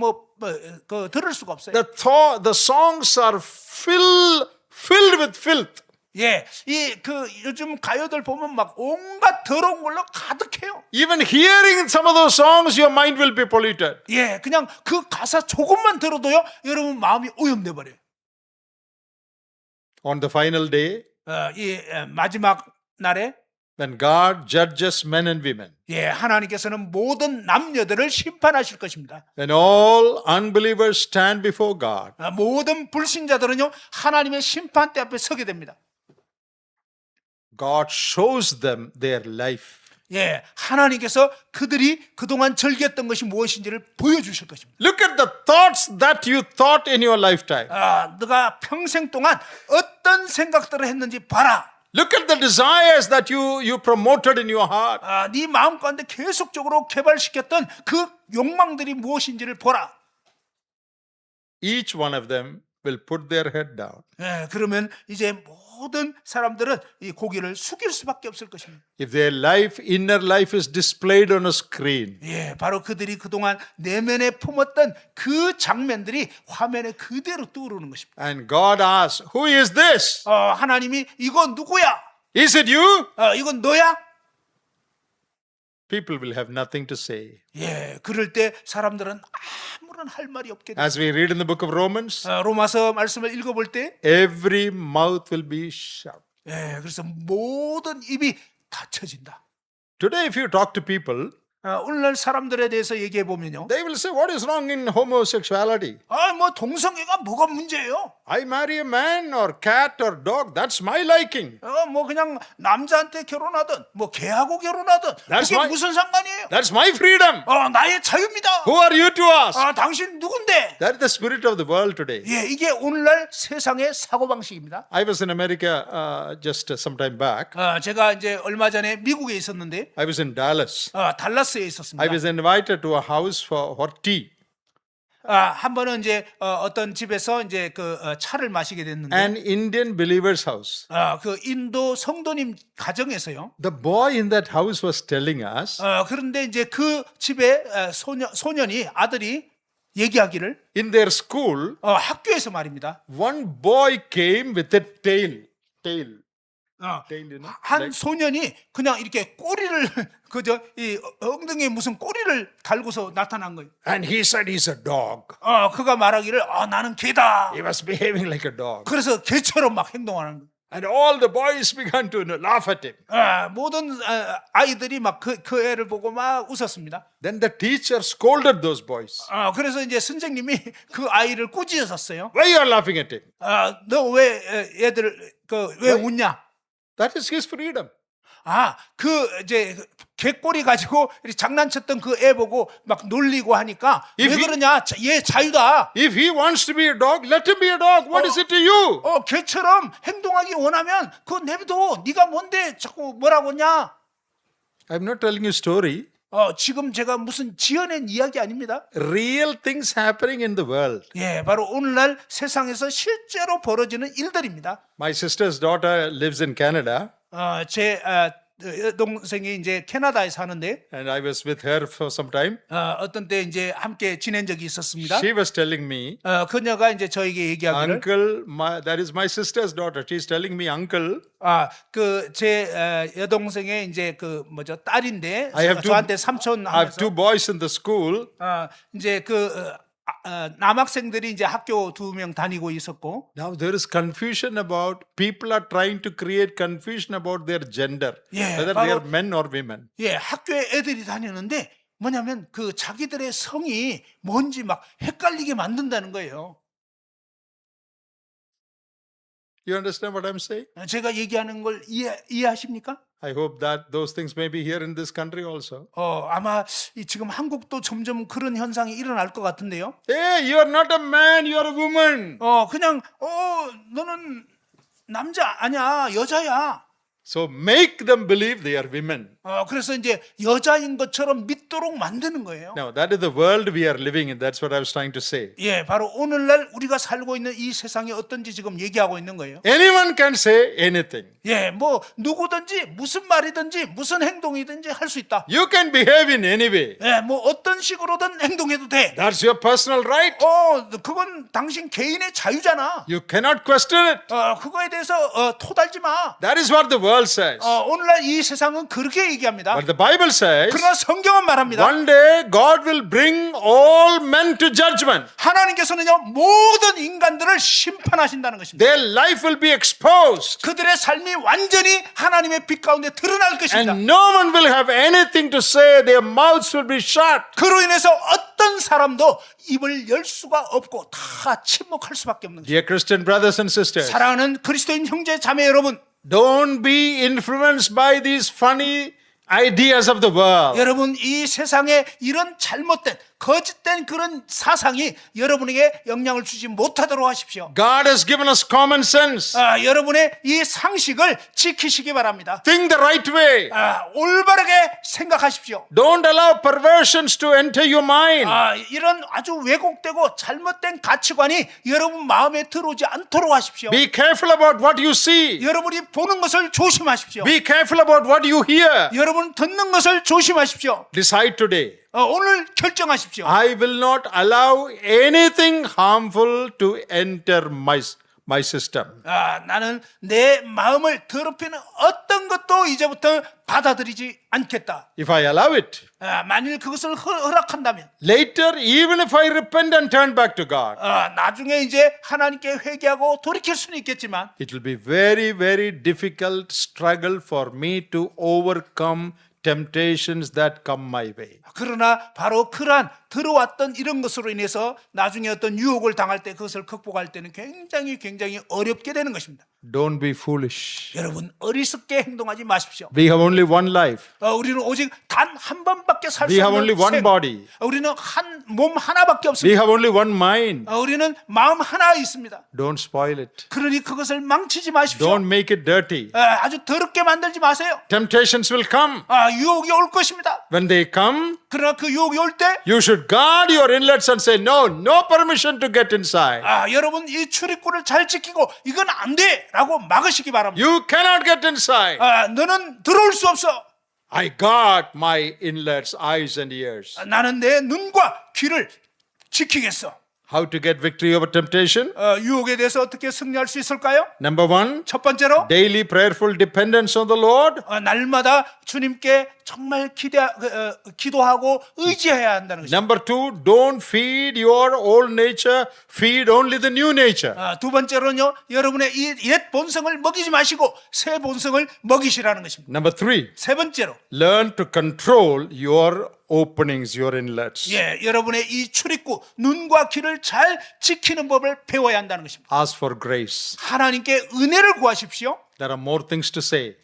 들을 수가 없어요. The songs are filled with filth. 예, 요즘 가요들 보면 막 온갖 더러운 걸로 가득해요. Even hearing some of those songs, your mind will be polluted. 예, 그냥 그 가사 조금만 들어도요, 여러분 마음이 오염돼 버려요. On the final day, 마지막 날에 when God judges men and women, 예, 하나님께서는 모든 남녀들을 심판하실 것입니다. when all unbelievers stand before God, 모든 불신자들은요, 하나님의 심판대 앞에 서게 됩니다. God shows them their life. 예, 하나님께서 그들이 그동안 즐겼던 것이 무엇인지를 보여주실 것입니다. Look at the thoughts that you thought in your lifetime. 너가 평생 동안 어떤 생각들을 했는지 봐라. Look at the desires that you promoted in your heart. 네 마음 가운데 계속적으로 개발시켰던 그 욕망들이 무엇인지를 보라. Each one of them will put their head down. 예, 그러면 이제 모든 사람들은 이 고개를 숙일 수밖에 없을 것입니다. If their life, inner life is displayed on a screen, 예, 바로 그들이 그동안 내면에 품었던 그 장면들이 화면에 그대로 떠오르는 것입니다. and God asks, who is this? 하나님이 이건 누구야? Is it you? 이건 너야? People will have nothing to say. 예, 그럴 때 사람들은 아무런 할 말이 없게 돼요. As we read in the book of Romans, 로마서 말씀을 읽어볼 때 every mouth will be shut. 예, 그래서 모든 입이 닫혀진다. Today, if you talk to people, 오늘날 사람들에 대해서 얘기해 보면요. they will say, what is wrong in homosexuality? 뭐 동성애가 뭐가 문제예요? I marry a man or cat or dog. That's my liking. 뭐 그냥 남자한테 결혼하든 뭐 개하고 결혼하든 That's 그게 why- 무슨 상관이에요? That's my freedom. 나의 자유입니다. Who are you to ask? 당신 누군데? That is the spirit of the world today. 예, 이게 오늘날 세상의 사고 방식입니다. I was in America just some time back. 제가 이제 얼마 전에 미국에 있었는데 I was in Dallas. 달라스에 I 있었습니다. was invited to a house for tea. 한 번은 이제 어떤 집에서 이제 그 차를 마시게 됐는데 An Indian believer's house. 그 인도 성도님 가정에서요. The boy in that house was telling us 그런데 이제 그 집에 소년이 아들이 얘기하기를 in their school, 학교에서 말입니다. one boy came with a tail. Tail, you know? 한 소년이 그냥 이렇게 꼬리를 그저 이 엉덩이에 무슨 꼬리를 달고서 나타난 거예요. And he said he's a dog. 그가 말하기를 나는 개다. He was behaving like a dog. 그래서 개처럼 막 행동하는 거예요. And all the boys began to laugh at him. 모든 아이들이 막 그 애를 보고 막 웃었습니다. Then the teacher scolded those boys. 그래서 이제 선생님이 그 아이를 꾸짖었어요. Why you are laughing at him? 너 왜 애들 왜 웃냐? That is his freedom. 그 이제 개꼬리 가지고 이렇게 장난쳤던 그 애 보고 막 놀리고 하니까 왜 If he- 그러냐? 얘 자유다. If he wants to be a dog, let him be a dog. What is it to you? 개처럼 행동하기 원하면 그거 내비둬. 네가 뭔데 자꾸 뭐라고 하냐? I'm not telling you story. 지금 제가 무슨 지어낸 이야기 아닙니다. Real things happening in the world. 예, 바로 오늘날 세상에서 실제로 벌어지는 일들입니다. My sister's daughter lives in Canada, 제 동생이 이제 캐나다에 사는데 and I was with her for some time. 어떤 때 이제 함께 지낸 적이 있었습니다. She was telling me, 그녀가 이제 저에게 얘기하기를 Uncle, that is my sister's daughter. She's telling me, Uncle, 그 제 여동생의 이제 그 뭐죠 딸인데 I have 저한테 삼촌 I have two 하면서 boys in the school. 이제 그 남학생들이 이제 학교 2명 다니고 있었고 Now there is confusion about, people are trying to create confusion about their gender, Yeah, whether they are 바로- men or women. 예, 학교에 애들이 다니는데 뭐냐면 그 자기들의 성이 뭔지 막 헷갈리게 만든다는 거예요. You understand what I'm saying? 제가 얘기하는 걸 이해하십니까? I hope that those things may be here in this country also. 아마 지금 한국도 점점 그런 현상이 일어날 것 같은데요. Hey, you are not a man, you are a woman. 그냥 너는 남자 아니야, 여자야. So make them believe they are women. 그래서 이제 여자인 것처럼 믿도록 만드는 거예요. Now, that is the world we are living in. That's what I was trying to say. 예, 바로 오늘날 우리가 살고 있는 이 세상이 어떤지 지금 얘기하고 있는 거예요. Anyone can say anything. 예, 뭐 누구든지 무슨 말이든지 무슨 행동이든지 할 수 있다. You can behave in any way. 예, 뭐 어떤 식으로든 행동해도 돼. That's your personal right. 그건 당신 개인의 자유잖아. You cannot question it. 그거에 대해서 토달지 마. That is what the world says. 오늘날 이 세상은 그렇게 얘기합니다. But the Bible says, 그러나 성경은 말합니다. one day God will bring all men to judgment. 하나님께서는요 모든 인간들을 심판하신다는 것입니다. Their life will be exposed. 그들의 삶이 완전히 하나님의 빛 가운데 드러날 것입니다. And no one will have anything to say. Their mouths will be shut. 그로 인해서 어떤 사람도 입을 열 수가 없고 다 침묵할 수밖에 없는 것입니다. Dear Christian brothers and sisters, 사랑하는 그리스도인 형제 자매 여러분, don't be influenced by these funny ideas of the world. 여러분 이 세상에 이런 잘못된 거짓된 그런 사상이 여러분에게 영향을 주지 못하도록 하십시오. God has given us common sense. 여러분의 이 상식을 지키시기 바랍니다. Think the right way. 올바르게 생각하십시오. Don't allow perversions to enter your mind. 이런 아주 왜곡되고 잘못된 가치관이 여러분 마음에 들어오지 않도록 하십시오. Be careful about what you see. 여러분이 보는 것을 조심하십시오. Be careful about what you hear. 여러분 듣는 것을 조심하십시오. Decide today. 오늘 결정하십시오. I will not allow anything harmful to enter my system. 나는 내 마음을 더럽히는 어떤 것도 이제부터 받아들이지 않겠다. If I allow it, 만일 그것을 허락한다면 later, even if I repent and turn back to God, 나중에 이제 하나님께 회개하고 돌이킬 수는 있겠지만 it will be very, very difficult struggle for me to overcome temptations that come my way. 그러나 바로 그러한 들어왔던 이런 것으로 인해서 나중에 어떤 유혹을 당할 때 그것을 극복할 때는 굉장히 어렵게 되는 것입니다. Don't be foolish. 여러분 어리석게 행동하지 마십시오. We have only one life. 우리는 오직 단 한 번밖에 살 수 We have 없는 only one 생. body. 우리는 한 몸 하나밖에 We 없습니다. have only one mind. 우리는 마음 하나 있습니다. Don't spoil it. 그러니 그것을 망치지 마십시오. Don't make it dirty. 아주 더럽게 만들지 마세요. Temptations will come. 유혹이 올 것입니다. When they come, 그러나 그 유혹이 올 때 you should guard your inlets and say, no permission to get inside. 여러분 이 출입구를 잘 지키고 이건 안 돼 라고 막으시기 바랍니다. You cannot get inside. 너는 들어올 수 없어. I guard my inlets, eyes and ears. 나는 내 눈과 귀를 지키겠어. How to get victory over temptation? 유혹에 대해서 어떻게 승리할 수 있을까요? Number one, 첫 번째로 daily prayerful dependence on the Lord. 날마다 주님께 정말 기도하고 의지해야 한다는 것입니다. Number two, don't feed your old nature, feed only the new nature. 두 번째로는요, 여러분의 이 옛 본성을 먹이지 마시고 새 본성을 먹이시라는 것입니다. Number three, 세 번째로, learn to control your openings, your inlets. 여러분의 이 출입구, 눈과 귀를 잘 지키는 법을 배워야 한다는 것입니다. Ask for grace. 하나님께 은혜를 구하십시오. There are more things to say.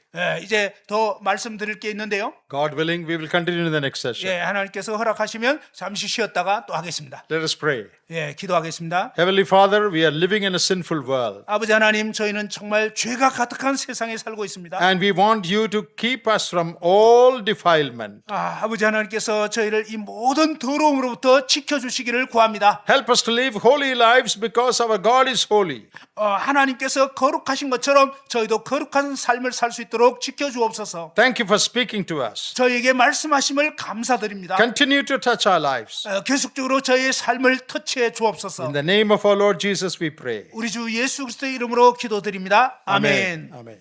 이제 더 말씀드릴 게 있는데요. God willing, we will continue in the next session. 하나님께서 허락하시면 잠시 쉬었다가 또 하겠습니다. Let us pray. 기도하겠습니다. Heavenly Father, we are living in a sinful world. 아버지 하나님, 저희는 정말 죄가 가득한 세상에 살고 있습니다. And we want you to keep us from all defilement. 아버지 하나님께서 저희를 이 모든 더러움으로부터 지켜주시기를 구합니다. Help us to live holy lives because our God is holy. 하나님께서 거룩하신 것처럼 저희도 거룩한 삶을 살 수 있도록 지켜주옵소서. Thank you for speaking to us. 저희에게 말씀하심을 감사드립니다. Continue to touch our lives. 계속적으로 저희의 삶을 터치해 주옵소서. In the name of our Lord Jesus, we pray. 우리 주 예수 그리스도의 이름으로 기도드립니다. 아멘. Amen.